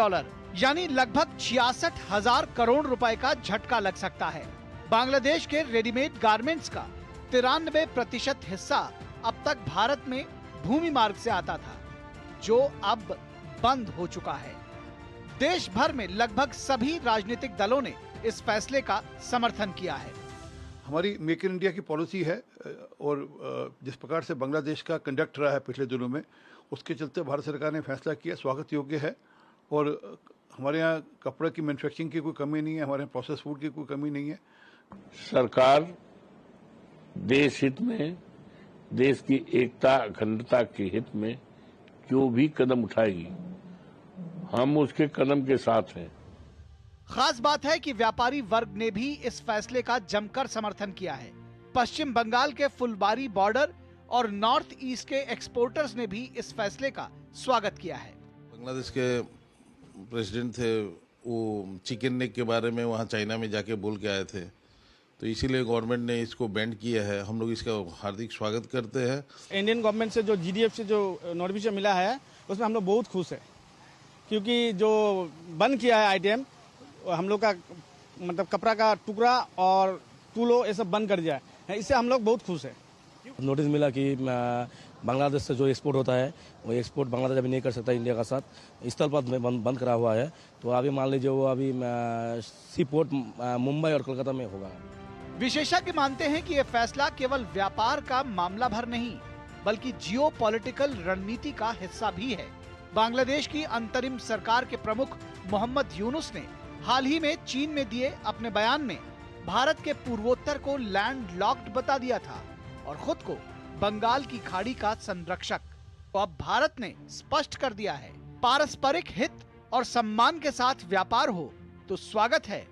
यानी लगभग 66,000 करोड़ रुपए का झटका लग सकता है। बांग्लादेश के रेडीमेड गारमेंट्स का 93% हिस्सा अब तक भारत में भूमि मार्ग से आता था, जो अब बंद हो चुका है। देश भर में लगभग सभी राजनीतिक दलों ने इस फैसले का समर्थन किया है। हमारी मेक इन इंडिया की पॉलिसी है और जिस प्रकार से बांग्लादेश का कंडक्ट रहा है पिछले दिनों में, उसके चलते भारत सरकार ने फैसला किया, स्वागत योग्य है। और हमारे यहाँ कपड़े की मैन्युफैक्चरिंग की कोई कमी नहीं है, हमारे यहाँ प्रोसेस फूड की कोई कमी नहीं है। सरकार देश हित में, देश की एकता अखंडता के हित में जो भी कदम उठाएगी, हम उसके कदम के साथ हैं। खास बात है कि व्यापारी वर्ग ने भी इस फैसले का जमकर समर्थन किया है। पश्चिम बंगाल के फुलबारी बॉर्डर और नॉर्थ ईस्ट के एक्सपोर्टर्स ने भी इस फैसले का स्वागत किया है। बांग्लादेश के प्रेसिडेंट थे, वो चिकन नेक के बारे में वहाँ चाइना में जाके बोल के आए थे, तो इसीलिए गवर्नमेंट ने इसको बैंड किया है। हम लोग इसका हार्दिक स्वागत करते हैं। इंडियन गवर्नमेंट से जो GDF से जो नोटिफिकेशन मिला है उसमें हम लोग बहुत खुश हैं, क्योंकि जो बंद किया है आइटम हम लोग का मतलब कपड़ा का टुकड़ा और टूलो ये सब बंद कर दिया है, इससे हम लोग बहुत खुश हैं। नोटिस मिला कि बांग्लादेश से जो एक्सपोर्ट होता है वो एक्सपोर्ट बांग्लादेश अभी नहीं कर सकता इंडिया का साथ, स्थल पथ में बंद करा हुआ है। तो अभी मान लीजिए वो अभी सी पोर्ट मुंबई और कोलकाता में होगा। विशेषज्ञ मानते हैं कि यह फैसला केवल व्यापार का मामला भर नहीं बल्कि जियोपॉलिटिकल रणनीति का हिस्सा भी है। बांग्लादेश की अंतरिम सरकार के प्रमुख मोहम्मद यूनुस ने हाल ही में चीन में दिए अपने बयान में भारत के पूर्वोत्तर को लैंड लॉक्ड बता दिया था और खुद को बंगाल की खाड़ी का संरक्षक। तो अब भारत ने स्पष्ट कर दिया है, पारस्परिक हित और सम्मान के साथ व्यापार हो तो स्वागत है,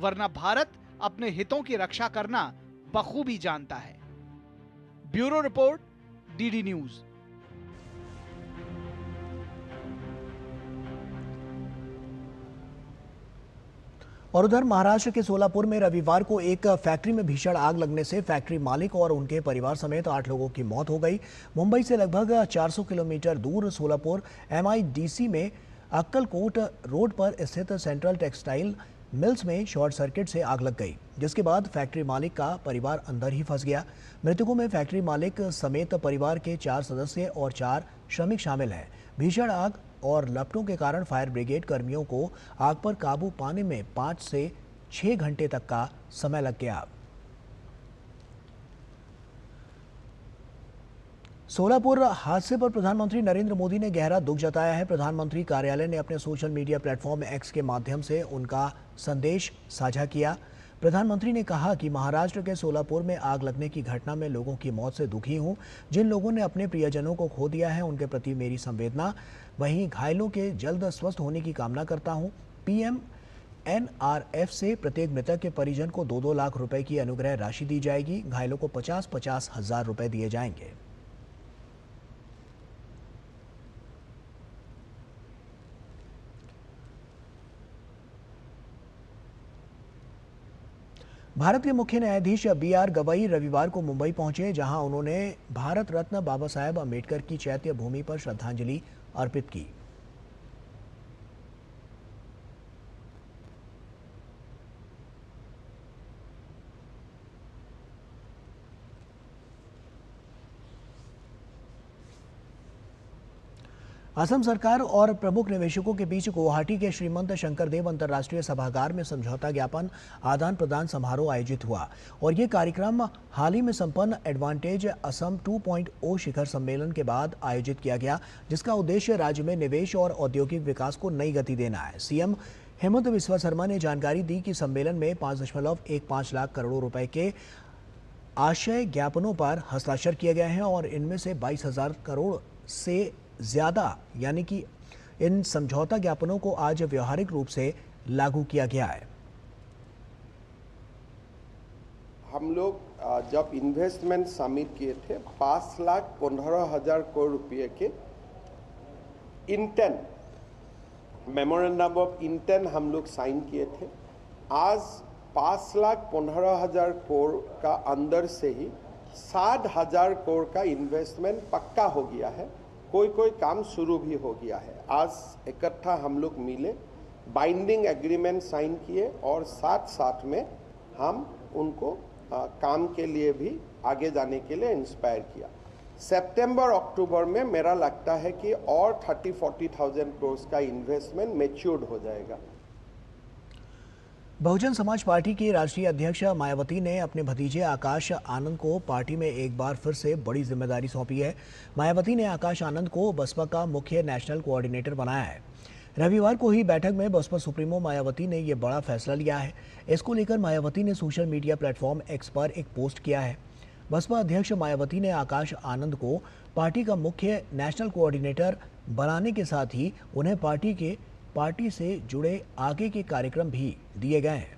वरना भारत अपने हितों की रक्षा करना बखूबी जानता है। Bureau report, DD news. और उधर महाराष्ट्र के सोलापुर में रविवार को एक फैक्ट्री में भीषण आग लगने से फैक्ट्री मालिक और उनके परिवार समेत 8 लोगों की मौत हो गई। मुंबई से लगभग 400 किलोमीटर दूर सोलापुर MIDC में अक्कलकोट रोड पर स्थित सेंट्रल टेक्सटाइल मिल्स में शॉर्ट सर्किट से आग लग गई, जिसके बाद फैक्ट्री मालिक का परिवार अंदर ही फंस गया। मृतकों में फैक्ट्री मालिक समेत परिवार के 4 सदस्य और 4 श्रमिक शामिल हैं। भीषण आग और लपटों के कारण फायर ब्रिगेड कर्मियों को आग पर काबू पाने में 5 से 6 घंटे तक का समय लग गया। सोलापुर हादसे पर प्रधानमंत्री नरेंद्र मोदी ने गहरा दुख जताया है। प्रधानमंत्री कार्यालय ने अपने सोशल मीडिया प्लेटफॉर्म X के माध्यम से उनका संदेश साझा किया। प्रधानमंत्री ने कहा कि महाराष्ट्र के सोलापुर में आग लगने की घटना में लोगों की मौत से दुखी हूं। जिन लोगों ने अपने प्रियजनों को खो दिया है उनके प्रति मेरी संवेदना, वहीं घायलों के जल्द स्वस्थ होने की कामना करता हूं। PM NRF से प्रत्येक मृतक के परिजन को 2-2 लाख रुपए की अनुग्रह राशि दी जाएगी। घायलों को 50-50 हजार रुपए दिए जाएंगे। भारत के मुख्य न्यायाधीश BR गवई रविवार को मुंबई पहुंचे, जहां उन्होंने भारत रत्न बाबा साहेब अम्बेडकर की चैत्य भूमि पर श्रद्धांजलि अर्पित की। असम सरकार और प्रमुख निवेशकों के बीच गुवाहाटी के श्रीमंत शंकरदेव अंतर्राष्ट्रीय सभागार में समझौता ज्ञापन आदान प्रदान समारोह आयोजित हुआ और ये कार्यक्रम हाल ही में संपन्न एडवांटेज असम 2.0 शिखर सम्मेलन के बाद आयोजित किया गया, जिसका उद्देश्य राज्य में निवेश और औद्योगिक विकास को नई गति देना है। CM हेमंत बिस्वा शर्मा ने जानकारी दी कि सम्मेलन में 5.15 लाख करोड़ रुपए के आशय ज्ञापनों पर हस्ताक्षर किए गए हैं और इनमें से 22,000 करोड़ से ज्यादा यानी कि इन समझौता ज्ञापनों को आज व्यवहारिक रूप से लागू किया गया है। हम लोग जब इन्वेस्टमेंट सबमिट किए थे 5,15,000 करोड़ रुपए के इंटेंट मेमोरेंडम ऑफ इंटेंट हम लोग साइन किए थे। आज 5,15,000 करोड़ का अंदर से ही 60,000 करोड़ का इन्वेस्टमेंट पक्का हो गया है। कोई काम शुरू भी हो गया है। आज इकट्ठा हम लोग मिले, बाइंडिंग एग्रीमेंट साइन किए और साथ में हम उनको काम के लिए भी आगे जाने के लिए इंस्पायर किया। सितंबर अक्टूबर में मेरा लगता है कि और 30-40,000 करोड़ का इन्वेस्टमेंट मैच्योर्ड हो जाएगा। बहुजन समाज पार्टी की राष्ट्रीय अध्यक्ष मायावती ने अपने भतीजे आकाश आनंद को पार्टी में एक बार फिर से बड़ी जिम्मेदारी सौंपी है। मायावती ने आकाश आनंद को बसपा का मुख्य नेशनल कोऑर्डिनेटर बनाया है। रविवार को ही बैठक में बसपा सुप्रीमो मायावती ने यह बड़ा फैसला लिया है। इसको लेकर मायावती ने सोशल मीडिया प्लेटफॉर्म X पर एक पोस्ट किया है। बसपा अध्यक्ष मायावती ने आकाश आनंद को पार्टी का मुख्य नेशनल कोऑर्डिनेटर बनाने के साथ ही उन्हें पार्टी से जुड़े आगे के कार्यक्रम भी दिए गए हैं।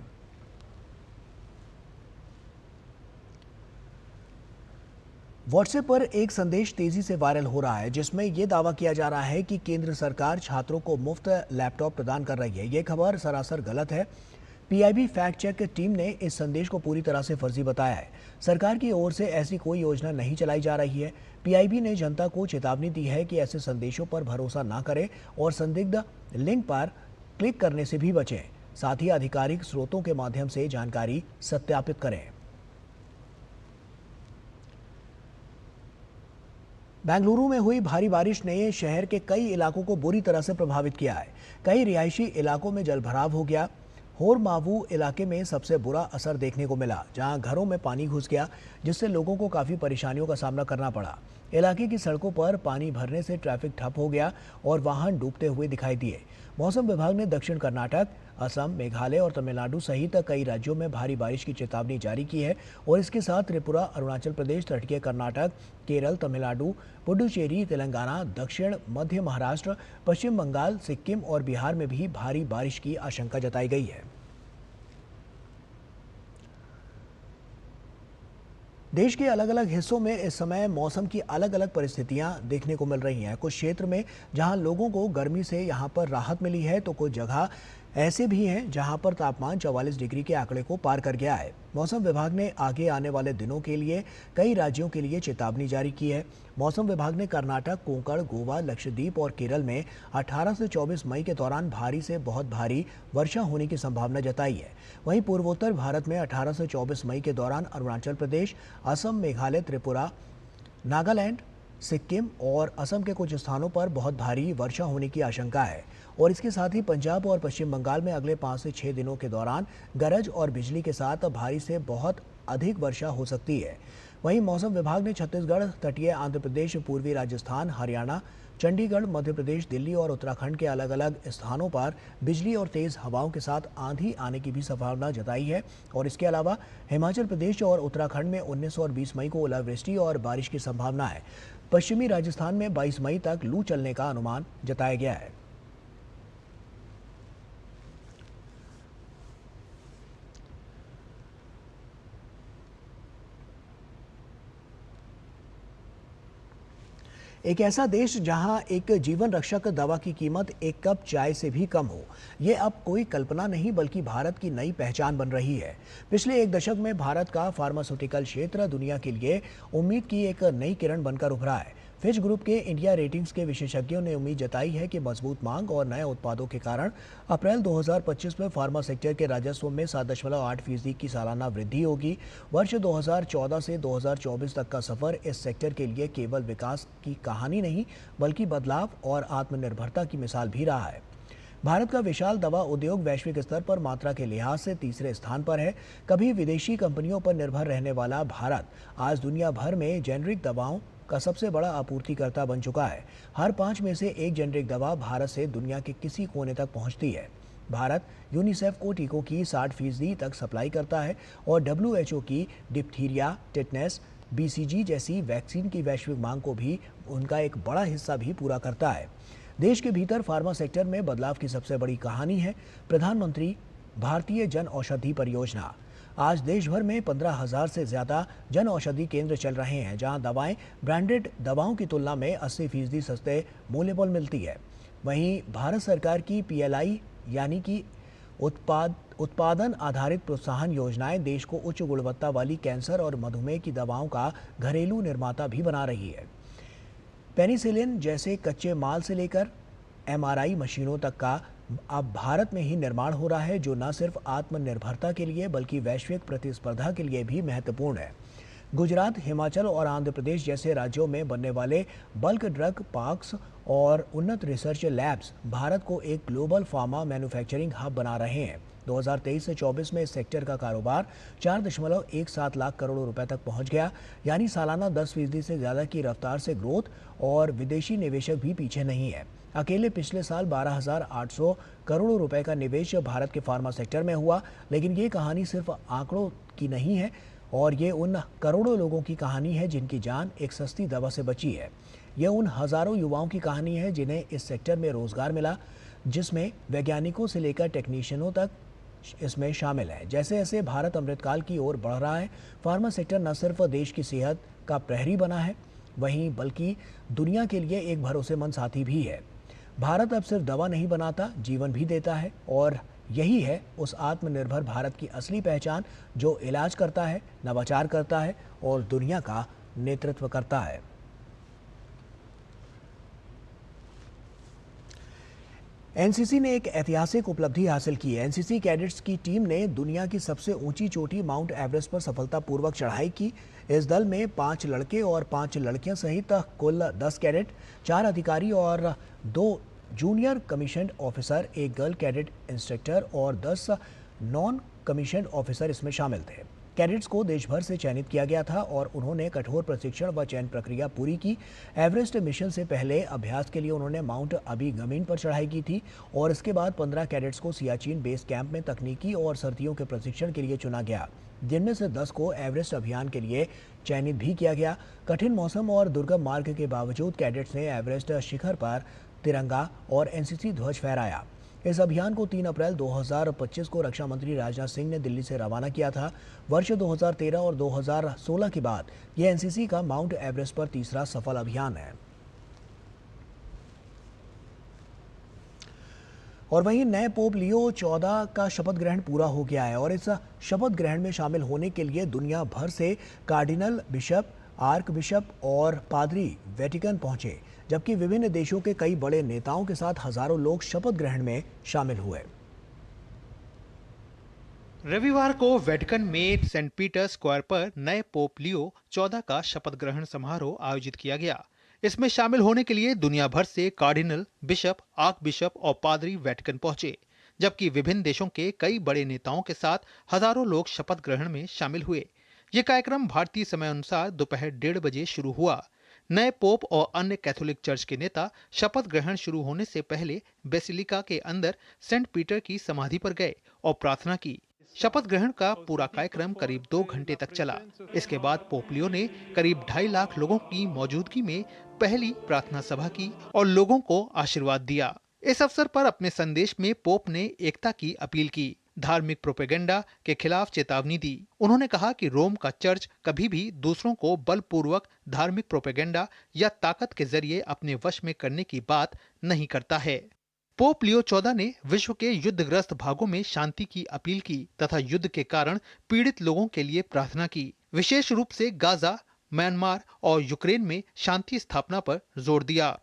व्हाट्सएप पर एक संदेश तेजी से वायरल हो रहा है जिसमें यह दावा किया जा रहा है कि केंद्र सरकार छात्रों को मुफ्त लैपटॉप प्रदान कर रही है। यह खबर सरासर गलत है। पीआईबी फैक्ट चेक टीम ने इस संदेश को पूरी तरह से फर्जी बताया है। सरकार की ओर से ऐसी कोई योजना नहीं चलाई जा रही है। पीआईबी ने जनता को चेतावनी दी है कि ऐसे संदेशों पर भरोसा ना करें और संदिग्ध लिंक पर क्लिक करने से भी बचें। साथ ही आधिकारिक स्रोतों के माध्यम से जानकारी सत्यापित करें। बेंगलुरु में हुई भारी बारिश ने शहर के कई इलाकों को बुरी तरह से प्रभावित किया है। कई रिहायशी इलाकों में जलभराव हो गया। होरमावू इलाके में सबसे बुरा असर देखने को मिला, जहां घरों में पानी घुस गया, जिससे लोगों को काफ़ी परेशानियों का सामना करना पड़ा। इलाके की सड़कों पर पानी भरने से ट्रैफिक ठप हो गया और वाहन डूबते हुए दिखाई दिए। मौसम विभाग ने दक्षिण कर्नाटक, असम, मेघालय और तमिलनाडु सहित कई राज्यों में भारी बारिश की चेतावनी जारी की है और इसके साथ त्रिपुरा, अरुणाचल प्रदेश, तटीय कर्नाटक, केरल, तमिलनाडु, पुडुचेरी, तेलंगाना, दक्षिण मध्य महाराष्ट्र, पश्चिम बंगाल, सिक्किम और बिहार में भी भारी बारिश की आशंका जताई गई है। देश के अलग अलग हिस्सों में इस समय मौसम की अलग अलग परिस्थितियां देखने को मिल रही हैं। कुछ क्षेत्र में जहां लोगों को गर्मी से यहां पर राहत मिली है, तो कुछ जगह ऐसे भी हैं जहां पर तापमान 44 डिग्री के आंकड़े को पार कर गया है। मौसम विभाग ने आगे आने वाले दिनों के लिए कई राज्यों के लिए चेतावनी जारी की है। मौसम विभाग ने कर्नाटक, कोंकण, गोवा, लक्षद्वीप और केरल में 18 से 24 मई के दौरान भारी से बहुत भारी वर्षा होने की संभावना जताई है। वहीं पूर्वोत्तर भारत में 18 से 24 मई के दौरान अरुणाचल प्रदेश, असम, मेघालय, त्रिपुरा, नागालैंड, सिक्किम और असम के कुछ स्थानों पर बहुत भारी वर्षा होने की आशंका है और इसके साथ ही पंजाब और पश्चिम बंगाल में अगले 5 से 6 दिनों के दौरान गरज और बिजली के साथ भारी से बहुत अधिक वर्षा हो सकती है। वहीं मौसम विभाग ने छत्तीसगढ़, तटीय आंध्र प्रदेश, पूर्वी राजस्थान, हरियाणा, चंडीगढ़, मध्य प्रदेश, दिल्ली और उत्तराखंड के अलग अलग स्थानों पर बिजली और तेज हवाओं के साथ आंधी आने की भी संभावना जताई है और इसके अलावा हिमाचल प्रदेश और उत्तराखंड में 19 और 20 मई को ओलावृष्टि और बारिश की संभावना है। पश्चिमी राजस्थान में 22 मई तक लू चलने का अनुमान जताया गया है। एक ऐसा देश जहां एक जीवन रक्षक दवा की कीमत एक कप चाय से भी कम हो, ये अब कोई कल्पना नहीं बल्कि भारत की नई पहचान बन रही है। पिछले एक दशक में भारत का फार्मास्यूटिकल क्षेत्र दुनिया के लिए उम्मीद की एक नई किरण बनकर उभरा है। फिच ग्रुप के इंडिया रेटिंग्स के विशेषज्ञों ने उम्मीद जताई है कि मजबूत मांग और नए उत्पादों के कारण अप्रैल 2025 में फार्मा सेक्टर के राजस्व में 7.8% की सालाना वृद्धि होगी। वर्ष 2014 से 2024 तक का सफर इस सेक्टर के लिए केवल विकास की कहानी नहीं बल्कि बदलाव और आत्मनिर्भरता की मिसाल भी रहा है। भारत का विशाल दवा उद्योग वैश्विक स्तर पर मात्रा के लिहाज से तीसरे स्थान पर है। कभी विदेशी कंपनियों पर निर्भर रहने वाला भारत आज दुनिया भर में जेनरिक दवाओं का सबसे बड़ा आपूर्तिकर्ता बन चुका है। हर 5 में से एक जेनरिक दवा भारत से दुनिया के किसी कोने तक पहुंचती है। भारत यूनिसेफ को टीकों की 60% तक सप्लाई करता है और WHO की डिप्थीरिया, टिटनेस, BCG जैसी वैक्सीन की वैश्विक मांग को भी उनका एक बड़ा हिस्सा भी पूरा करता है। देश के भीतर फार्मा सेक्टर में बदलाव की सबसे बड़ी कहानी है प्रधानमंत्री भारतीय जन औषधि परियोजना। आज देश भर में 15,000 से ज़्यादा जन औषधि केंद्र चल रहे हैं, जहां दवाएं ब्रांडेड दवाओं की तुलना में 80% सस्ते मूल्य पर मिलती है। वहीं भारत सरकार की PLI यानी कि उत्पादन आधारित प्रोत्साहन योजनाएं देश को उच्च गुणवत्ता वाली कैंसर और मधुमेह की दवाओं का घरेलू निर्माता भी बना रही है। पेनिसिलिन जैसे कच्चे माल से लेकर MRI मशीनों तक का अब भारत में ही निर्माण हो रहा है, जो न सिर्फ आत्मनिर्भरता के लिए बल्कि वैश्विक प्रतिस्पर्धा के लिए भी महत्वपूर्ण है। गुजरात, हिमाचल और आंध्र प्रदेश जैसे राज्यों में बनने वाले बल्क ड्रग पार्क्स और उन्नत रिसर्च लैब्स भारत को एक ग्लोबल फार्मा मैन्युफैक्चरिंग हब बना रहे हैं। 2023 से 24 में इस सेक्टर का कारोबार 4.17 लाख करोड़ रुपए तक पहुंच गया, यानी सालाना 10% से ज़्यादा की रफ्तार से ग्रोथ और विदेशी निवेशक भी पीछे नहीं है। अकेले पिछले साल 12,800 करोड़ रुपए का निवेश भारत के फार्मा सेक्टर में हुआ, लेकिन ये कहानी सिर्फ आंकड़ों की नहीं है और ये उन करोड़ों लोगों की कहानी है जिनकी जान एक सस्ती दवा से बची है। ये उन हज़ारों युवाओं की कहानी है जिन्हें इस सेक्टर में रोजगार मिला, जिसमें वैज्ञानिकों से लेकर टेक्नीशियनों तक इसमें शामिल है। जैसे जैसे भारत अमृतकाल की ओर बढ़ रहा है, फार्मा सेक्टर न सिर्फ देश की सेहत का प्रहरी बना है वहीं बल्कि दुनिया के लिए एक भरोसेमंद साथी भी है। भारत अब सिर्फ दवा नहीं बनाता, जीवन भी देता है और यही है उस आत्मनिर्भर भारत की असली पहचान, जो इलाज करता है, नवाचार करता है और दुनिया का नेतृत्व करता है। एनसीसी ने एक ऐतिहासिक उपलब्धि हासिल की है। एनसीसी कैडेट्स की टीम ने दुनिया की सबसे ऊंची चोटी माउंट एवरेस्ट पर सफलतापूर्वक चढ़ाई की। इस दल में 5 लड़के और 5 लड़कियां सहित कुल 10 कैडेट, 4 अधिकारी और 2 junior commissioned officer, 1 girl cadet instructor और 10 नॉन कमीशन्ड ऑफिसर इसमें शामिल थे। कैडेट्स को देश भर से चयनित किया गया था और उन्होंने कठोर प्रशिक्षण व चयन प्रक्रिया पूरी की। एवरेस्ट मिशन से पहले अभ्यास के लिए उन्होंने माउंट अबी गमीन पर चढ़ाई की थी और इसके बाद 15 कैडेट्स को सियाचिन बेस कैंप में तकनीकी और सर्दियों के प्रशिक्षण के लिए चुना गया, जिनमें से 10 को एवरेस्ट अभियान के लिए चयनित भी किया गया। कठिन मौसम और दुर्गम मार्ग के बावजूद कैडेट्स ने एवरेस्ट शिखर पर तिरंगा और एनसीसी ध्वज फहराया। इस अभियान को 3 अप्रैल 2025 को रक्षा मंत्री राजनाथ सिंह ने दिल्ली से रवाना किया था। वर्ष 2013 और 2016 के बाद यह एनसीसी का माउंट एवरेस्ट पर तीसरा सफल अभियान है। और वहीं नए पोप लियो 14 का शपथ ग्रहण पूरा हो गया है और इस शपथ ग्रहण में शामिल होने के लिए दुनिया भर से कार्डिनल, बिशप, आर्क बिशप और पादरी वेटिकन पहुंचे, जबकि विभिन्न देशों के कई बड़े नेताओं के साथ हजारों लोग शपथ ग्रहण में शामिल हुए। रविवार को वेटिकन में सेंट पीटर स्क्वायर पर नए पोप लियो 14 का शपथ ग्रहण समारोह आयोजित किया गया। इसमें शामिल होने के लिए दुनिया भर से कार्डिनल, बिशप, आर्क बिशप और पादरी वेटिकन पहुंचे, जबकि विभिन्न देशों के कई बड़े नेताओं के साथ हजारों लोग शपथ ग्रहण में शामिल हुए। ये कार्यक्रम भारतीय समय अनुसार दोपहर 1:30 बजे शुरू हुआ। नए पोप और अन्य कैथोलिक चर्च के नेता शपथ ग्रहण शुरू होने से पहले बेसिलिका के अंदर सेंट पीटर की समाधि पर गए और प्रार्थना की। शपथ ग्रहण का पूरा कार्यक्रम करीब 2 घंटे तक चला। इसके बाद पोप लियो ने करीब 2.5 लाख लोगों की मौजूदगी में पहली प्रार्थना सभा की और लोगों को आशीर्वाद दिया। इस अवसर पर अपने संदेश में पोप ने एकता की अपील की, धार्मिक प्रोपेगेंडा के खिलाफ चेतावनी दी। उन्होंने कहा कि रोम का चर्च कभी भी दूसरों को बलपूर्वक धार्मिक प्रोपेगेंडा या ताकत के जरिए अपने वश में करने की बात नहीं करता है। पोप लियो 14 ने विश्व के युद्धग्रस्त भागों में शांति की अपील की तथा युद्ध के कारण पीड़ित लोगों के लिए प्रार्थना की, विशेष रूप से गाजा, म्यांमार और यूक्रेन में शांति स्थापना पर जोर दिया।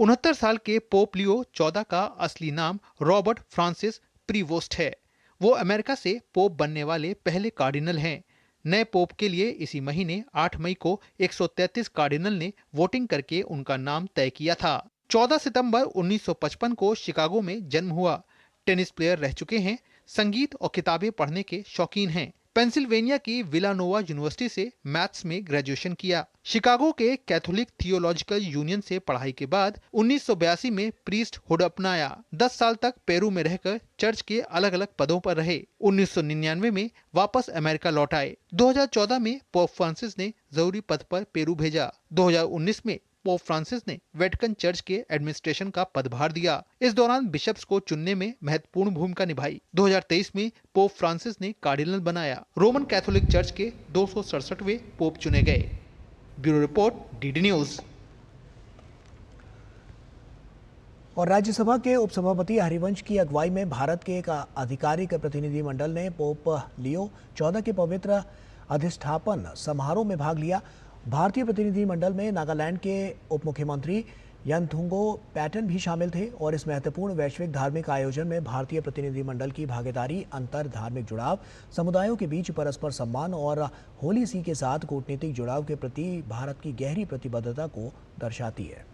69 साल के पोप लियो 14 का असली नाम रॉबर्ट फ्रांसिस प्रीवोस्ट है। वो अमेरिका से पोप बनने वाले पहले कार्डिनल हैं। नए पोप के लिए इसी महीने 8 मई को 133 कार्डिनल ने वोटिंग करके उनका नाम तय किया था। 14 सितंबर 1955 को शिकागो में जन्म हुआ। टेनिस प्लेयर रह चुके हैं। संगीत और किताबें पढ़ने के शौकीन हैं। पेंसिल्वेनिया की विलानोवा यूनिवर्सिटी से मैथ्स में ग्रेजुएशन किया। शिकागो के कैथोलिक थियोलॉजिकल यूनियन से पढ़ाई के बाद 1982 में प्रीस्ट हुड अपनाया। 10 साल तक पेरू में रहकर चर्च के अलग अलग पदों पर रहे। 1999 में वापस अमेरिका लौट आए। 2014 में पोप फ्रांसिस ने जरूरी पद पर पेरू भेजा। 2019 में पोप फ्रांसिस ने वेटिकन चर्च के एडमिनिस्ट्रेशन का पदभार दिया। इस दौरान बिशप्स को चुनने में महत्वपूर्ण भूमिका निभाई। 2023 में पोप फ्रांसिस ने कार्डिनल बनाया। रोमन कैथोलिक चर्च के 267वें पोप चुने गए। Bureau report, DD news. और राज्यसभा के उपसभापति हरिवंश की अगुवाई में भारत के एक आधिकारिक प्रतिनिधिमंडल ने पोप लियो 14 के पवित्र अधिष्ठापन समारोह में भाग लिया। भारतीय प्रतिनिधिमंडल में नागालैंड के उप मुख्यमंत्री यनथुंगो पैटन भी शामिल थे और इस महत्वपूर्ण वैश्विक धार्मिक आयोजन में भारतीय प्रतिनिधिमंडल की भागीदारी अंतर धार्मिक जुड़ाव, समुदायों के बीच परस्पर सम्मान और होली सी के साथ कूटनीतिक जुड़ाव के प्रति भारत की गहरी प्रतिबद्धता को दर्शाती है।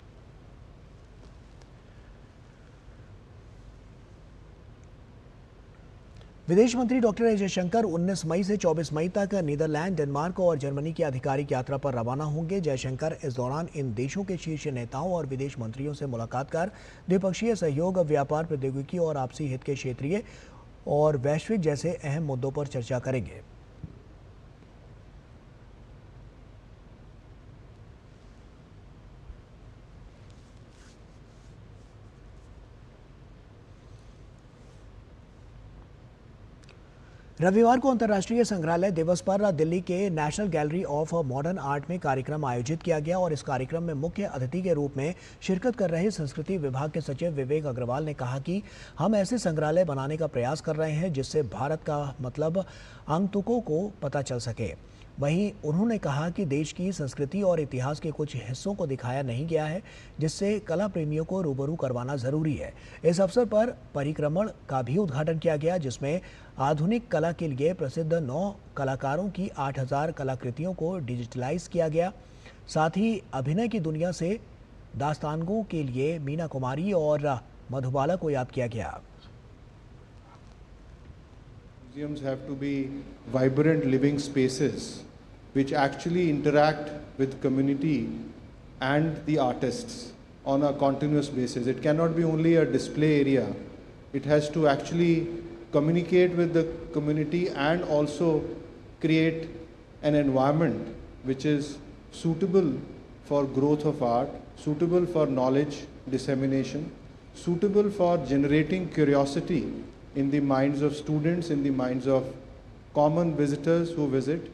विदेश मंत्री डॉक्टर एस जयशंकर 19 मई से 24 मई तक नीदरलैंड, डेनमार्क और जर्मनी की आधिकारिक यात्रा पर रवाना होंगे। जयशंकर इस दौरान इन देशों के शीर्ष नेताओं और विदेश मंत्रियों से मुलाकात कर द्विपक्षीय सहयोग, व्यापार, प्रौद्योगिकी और आपसी हित के क्षेत्रीय और वैश्विक जैसे अहम मुद्दों पर चर्चा करेंगे। रविवार को अंतर्राष्ट्रीय संग्रहालय दिवस पर दिल्ली के national gallery of modern art में कार्यक्रम आयोजित किया गया और इस कार्यक्रम में मुख्य अतिथि के रूप में शिरकत कर रहे संस्कृति विभाग के सचिव विवेक अग्रवाल ने कहा कि हम ऐसे संग्रहालय बनाने का प्रयास कर रहे हैं जिससे भारत का मतलब आगंतुकों को पता चल सके। वहीं उन्होंने कहा कि देश की संस्कृति और इतिहास के कुछ हिस्सों को दिखाया नहीं गया है, जिससे कला प्रेमियों को रूबरू करवाना जरूरी है। इस अवसर पर परिक्रमण का भी उद्घाटन किया गया, जिसमें आधुनिक कला के लिए प्रसिद्ध 9 कलाकारों की 8000 कलाकृतियों को डिजिटलाइज किया गया। साथ ही अभिनय की दुनिया से दास्तानगों के लिए मीना कुमारी और मधुबाला को याद किया गया। Museums have to be vibrant living spaces which actually interact with community and the artists on a continuous basis. It cannot be only a display area. It has to actually communicate with the community and also create an environment which is suitable for growth of art, suitable for knowledge dissemination, suitable for generating curiosity in the minds of students, in the minds of common visitors who visit.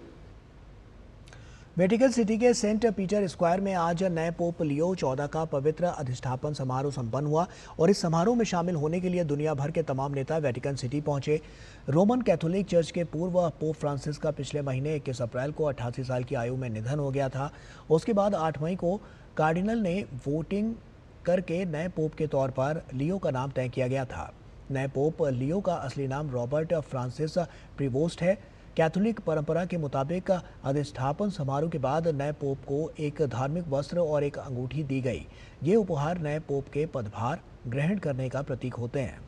Vatican city के Saint Peter square में आज नए Pope Leo 14 का पवित्र अधिष्ठापन समारोह संपन्न हुआ और इस समारोह में शामिल होने के लिए दुनिया भर के तमाम नेता वेटिकन सिटी पहुंचे। रोमन कैथोलिक चर्च के पूर्व पोप फ्रांसिस का पिछले महीने 21 अप्रैल को 88 साल की आयु में निधन हो गया था। उसके बाद 8 मई को कार्डिनल ने वोटिंग करके नए पोप के तौर पर लियो का नाम तय किया गया था। नए पोप लियो का असली नाम रॉबर्ट फ्रांसिस प्रीवोस्ट है। कैथोलिक परंपरा के मुताबिक अधिष्ठापन समारोह के बाद नए पोप को एक धार्मिक वस्त्र और एक अंगूठी दी गई। ये उपहार नए पोप के पदभार ग्रहण करने का प्रतीक होते हैं।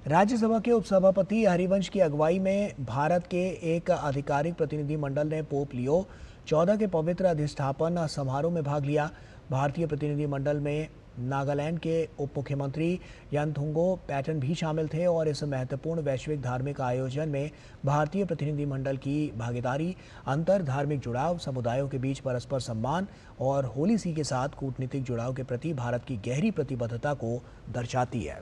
राज्यसभा के उपसभापति हरिवंश की अगुवाई में भारत के एक आधिकारिक प्रतिनिधि मंडल ने पोप लियो 14 के पवित्र अधिष्ठापन समारोह में भाग लिया। भारतीय प्रतिनिधि मंडल में नागालैंड के उप मुख्यमंत्री यानथुंगो पैटर्न भी शामिल थे और इस महत्वपूर्ण वैश्विक धार्मिक आयोजन में भारतीय प्रतिनिधिमंडल की भागीदारी अंतर धार्मिक जुड़ाव, समुदायों के बीच परस्पर सम्मान और होली सी के साथ कूटनीतिक जुड़ाव के प्रति भारत की गहरी प्रतिबद्धता को दर्शाती है।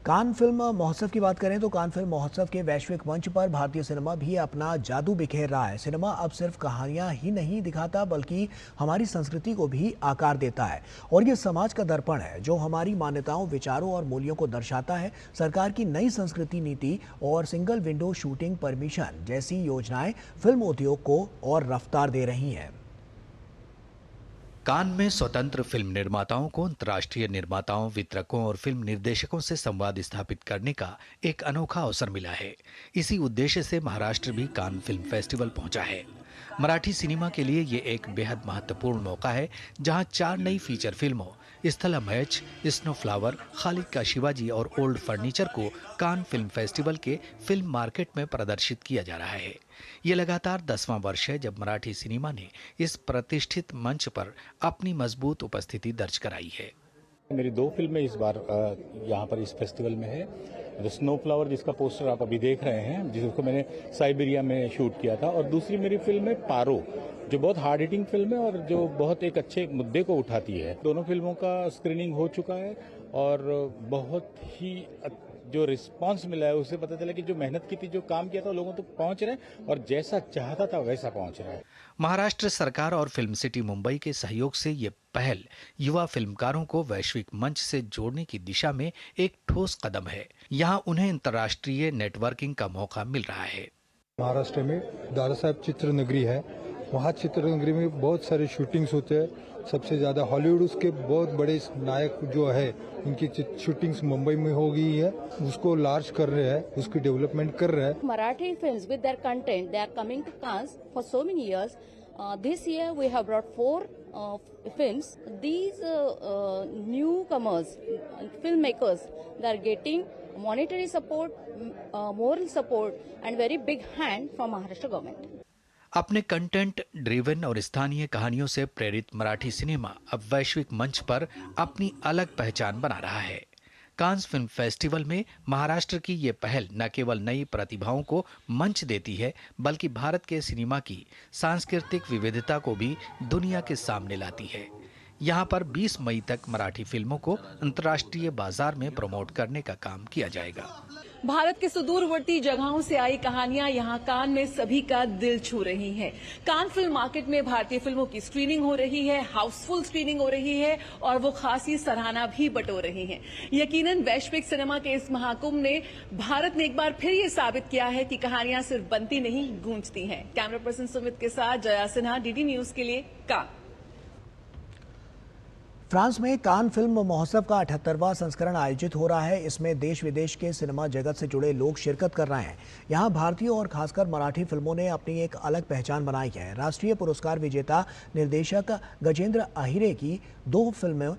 कान फिल्म महोत्सव की बात करें तो कान फिल्म महोत्सव के वैश्विक मंच पर भारतीय सिनेमा भी अपना जादू बिखेर रहा है। सिनेमा अब सिर्फ कहानियां ही नहीं दिखाता बल्कि हमारी संस्कृति को भी आकार देता है और ये समाज का दर्पण है जो हमारी मान्यताओं, विचारों और मूल्यों को दर्शाता है। सरकार की नई संस्कृति नीति और सिंगल विंडो शूटिंग परमिशन जैसी योजनाएं फिल्म उद्योग को और रफ्तार दे रही हैं। कान में स्वतंत्र फिल्म निर्माताओं को अंतर्राष्ट्रीय निर्माताओं, वितरकों और फिल्म निर्देशकों से संवाद स्थापित करने का एक अनोखा अवसर मिला है। इसी उद्देश्य से महाराष्ट्र भी कान फिल्म फेस्टिवल पहुंचा है। मराठी सिनेमा के लिए ये एक बेहद महत्वपूर्ण मौका है जहां 4 नई फीचर फिल्मों स्थला मैच, स्नो फ्लावर, खालिद का शिवाजी और ओल्ड फर्नीचर को कान फिल्म फेस्टिवल के फिल्म मार्केट में प्रदर्शित किया जा रहा है। ये लगातार 10वां वर्ष है जब मराठी सिनेमा ने इस प्रतिष्ठित मंच पर अपनी मजबूत उपस्थिति दर्ज कराई है। मेरी 2 फिल्में इस बार यहाँ पर इस फेस्टिवल में है। द स्नो फ्लावर जिसका पोस्टर आप अभी देख रहे हैं, जिसको मैंने साइबेरिया में शूट किया था, और दूसरी मेरी फिल्म है पारो, जो बहुत हार्ड हिटिंग फिल्म है और जो बहुत एक अच्छे मुद्दे को उठाती है। दोनों फिल्मों का स्क्रीनिंग हो चुका है और बहुत ही जो रिस्पांस मिला है उससे पता चला कि जो मेहनत की थी, जो काम किया था, लोगों तक पहुंच रहे हैं और जैसा चाहता था वैसा पहुंच रहा है। महाराष्ट्र सरकार और फिल्म सिटी मुंबई के सहयोग से ये पहल युवा फिल्मकारों को वैश्विक मंच से जोड़ने की दिशा में एक ठोस कदम है। यहाँ उन्हें अंतर्राष्ट्रीय नेटवर्किंग का मौका मिल रहा है। महाराष्ट्र में दादा साहब चित्रनगरी है, वहाँ चित्रनगरी में बहुत सारे शूटिंग्स होते हैं। सबसे ज्यादा हॉलीवुड उसके बहुत बड़े नायक जो है उनकी शूटिंग्स मुंबई में हो गई है, उसको लार्ज कर रहे हैं, उसकी डेवलपमेंट कर रहे हैं। Marathi films with their content they are coming to Cannes for so many years. This year we have brought 4 films. These newcomers, filmmakers, they are getting monetary support, moral support and very big hand from Maharashtra government. अपने content driven और स्थानीय कहानियों से प्रेरित Marathi cinema अब वैश्विक मंच पर अपनी अलग पहचान बना रहा है। कांस फिल्म फेस्टिवल में महाराष्ट्र की ये पहल न केवल नई प्रतिभाओं को मंच देती है, बल्कि भारत के सिनेमा की सांस्कृतिक विविधता को भी दुनिया के सामने लाती है। यहाँ पर 20 मई तक मराठी फिल्मों को अंतर्राष्ट्रीय बाजार में प्रमोट करने का काम किया जाएगा। भारत के सुदूरवर्ती जगहों से आई कहानियां यहाँ कान में सभी का दिल छू रही हैं। कान फिल्म मार्केट में भारतीय फिल्मों की स्क्रीनिंग हो रही है, हाउसफुल स्क्रीनिंग हो रही है और वो खासी सराहना भी बटोर रही है। यकीनन वैश्विक सिनेमा के इस महाकुंभ ने भारत ने एक बार फिर ये साबित किया है कि कहानियां सिर्फ बनती नहीं, गूंजती हैं। कैमरा पर्सन सुमित के साथ जया सिन्हा, डीडी न्यूज के लिए कान। फ्रांस में कान फिल्म महोत्सव का 78वां संस्करण आयोजित हो रहा है। इसमें देश विदेश के सिनेमा जगत से जुड़े लोग शिरकत कर रहे हैं। यहां भारतीय और खासकर मराठी फिल्मों ने अपनी एक अलग पहचान बनाई है। राष्ट्रीय पुरस्कार विजेता निर्देशक गजेंद्र अहिरे की 2 फिल्मों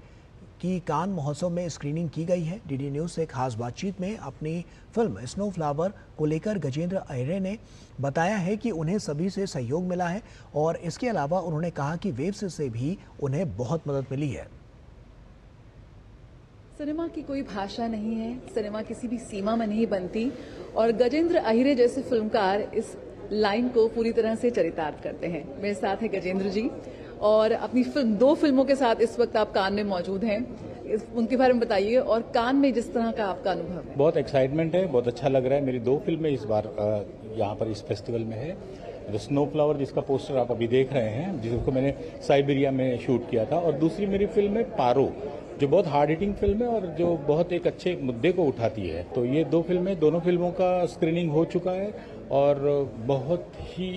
की कान महोत्सव में स्क्रीनिंग की गई है। डीडी न्यूज से खास बातचीत में अपनी फिल्म स्नो फ्लावर को लेकर गजेंद्र अहिरे ने बताया है कि उन्हें सभी से सहयोग मिला है और इसके अलावा उन्होंने कहा कि वेव्स से भी उन्हें बहुत मदद मिली है। सिनेमा की कोई भाषा नहीं है, सिनेमा किसी भी सीमा में नहीं बनती और गजेंद्र अहिरे जैसे फिल्मकार इस लाइन को पूरी तरह से चरितार्थ करते हैं। मेरे साथ है गजेंद्र जी और अपनी 2 फिल्मों के साथ इस वक्त आप कान में मौजूद हैं। उनके बारे में बताइए और कान में जिस तरह का आपका अनुभव है। बहुत एक्साइटमेंट है, बहुत अच्छा लग रहा है। मेरी 2 फिल्में इस बार यहाँ पर इस फेस्टिवल में है। स्नो फ्लावर जिसका पोस्टर आप अभी देख रहे हैं, जिसको मैंने साइबेरिया में शूट किया था, और दूसरी मेरी फिल्म है पारो, जो बहुत हार्ड हिटिंग फिल्म है और जो बहुत एक अच्छे मुद्दे को उठाती है। तो ये 2 फिल्में, दोनों फिल्मों का स्क्रीनिंग हो चुका है और बहुत ही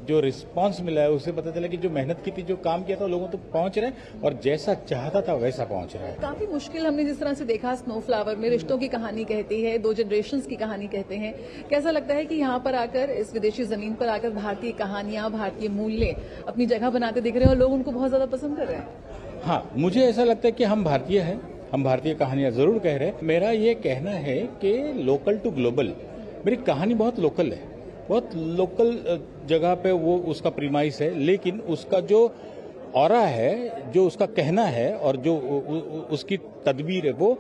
जो रिस्पांस मिला है उससे पता चला कि जो मेहनत की थी, जो काम किया था, लोगों तक पहुंच रहे हैं और जैसा चाहता था वैसा पहुंच रहा है। काफी मुश्किल हमने जिस तरह से देखा स्नो फ्लावर में, रिश्तों की कहानी कहती है, 2 जनरेशंस की कहानी कहते हैं। कैसा लगता है कि यहाँ पर आकर, इस विदेशी जमीन पर आकर भारतीय कहानियां, भारतीय मूल्य अपनी जगह बनाते दिख रहे हैं और लोग उनको बहुत ज्यादा पसंद कर रहे हैं? हाँ, मुझे ऐसा लगता है कि हम भारतीय हैं, हम भारतीय कहानियां जरूर कह रहे हैं। मेरा ये कहना है कि लोकल टू ग्लोबल, मेरी कहानी बहुत लोकल है, बहुत लोकल जगह पे वो उसका प्रीमाइस है, लेकिन उसका जो ऑरा है, जो उसका कहना है और जो उसकी तदबीर है वो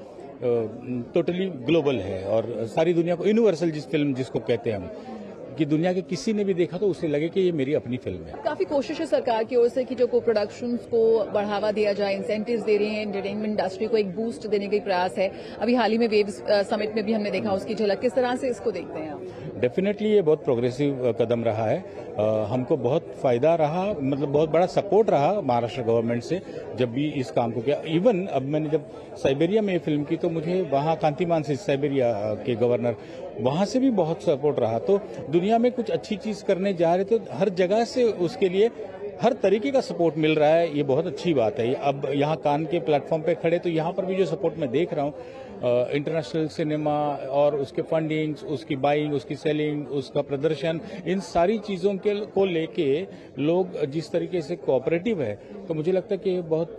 टोटली ग्लोबल है और सारी दुनिया को, यूनिवर्सल जिस फिल्म जिसको कहते हैं हम, कि दुनिया के किसी ने भी देखा तो उसे लगे कि ये मेरी अपनी फिल्म है। काफी कोशिश है सरकार की ओर से कि जो को प्रोडक्शंस को बढ़ावा दिया जाए, इंसेंटिव्स दे रही हैं, एंटरटेनमेंट इंडस्ट्री को एक बूस्ट देने का प्रयास है। अभी हाल ही में वेव्स समिट में भी हमने देखा उसकी झलक। किस तरह से इसको देखते हैं आप? डेफिनेटली ये बहुत प्रोग्रेसिव कदम रहा है। हमको बहुत फायदा रहा, मतलब बहुत बड़ा सपोर्ट रहा महाराष्ट्र गवर्नमेंट से जब भी इस काम को किया। इवन अब मैंने जब साइबेरिया में ये फिल्म की तो मुझे वहाँ कांतिमान से, साइबेरिया के गवर्नर, वहाँ से भी बहुत सपोर्ट रहा। तो दुनिया में कुछ अच्छी चीज करने जा रहे तो हर जगह से उसके लिए हर तरीके का सपोर्ट मिल रहा है, ये बहुत अच्छी बात है। अब यहाँ कान के प्लेटफॉर्म पे खड़े तो यहाँ पर भी जो सपोर्ट मैं देख रहा हूँ, इंटरनेशनल सिनेमा और उसके फंडिंग्स, उसकी बाइंग, उसकी सेलिंग, उसका प्रदर्शन, इन सारी चीज़ों के को लेके लोग जिस तरीके से कोऑपरेटिव है, तो मुझे लगता है कि बहुत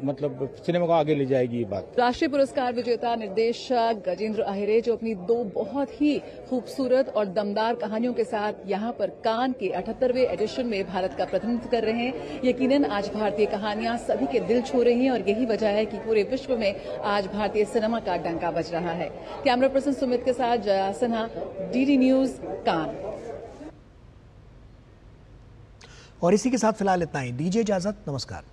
मतलब सिनेमा को आगे ले जाएगी ये बात। राष्ट्रीय पुरस्कार विजेता निर्देशक गजेंद्र अहिरे जो अपनी 2 बहुत ही खूबसूरत और दमदार कहानियों के साथ यहाँ पर कान के 78वें एडिशन में भारत का प्रतिनिधित्व कर रहे हैं। यकीनन आज भारतीय कहानियां सभी के दिल छू रही हैं और यही वजह है कि पूरे विश्व में आज भारतीय सिनेमा का डंका बज रहा है। कैमरा पर्सन सुमित के साथ जया सिन्हा, डीडी न्यूज, कान। और इसी के साथ फिलहाल इतना ही, दीजिए इजाजत, नमस्कार।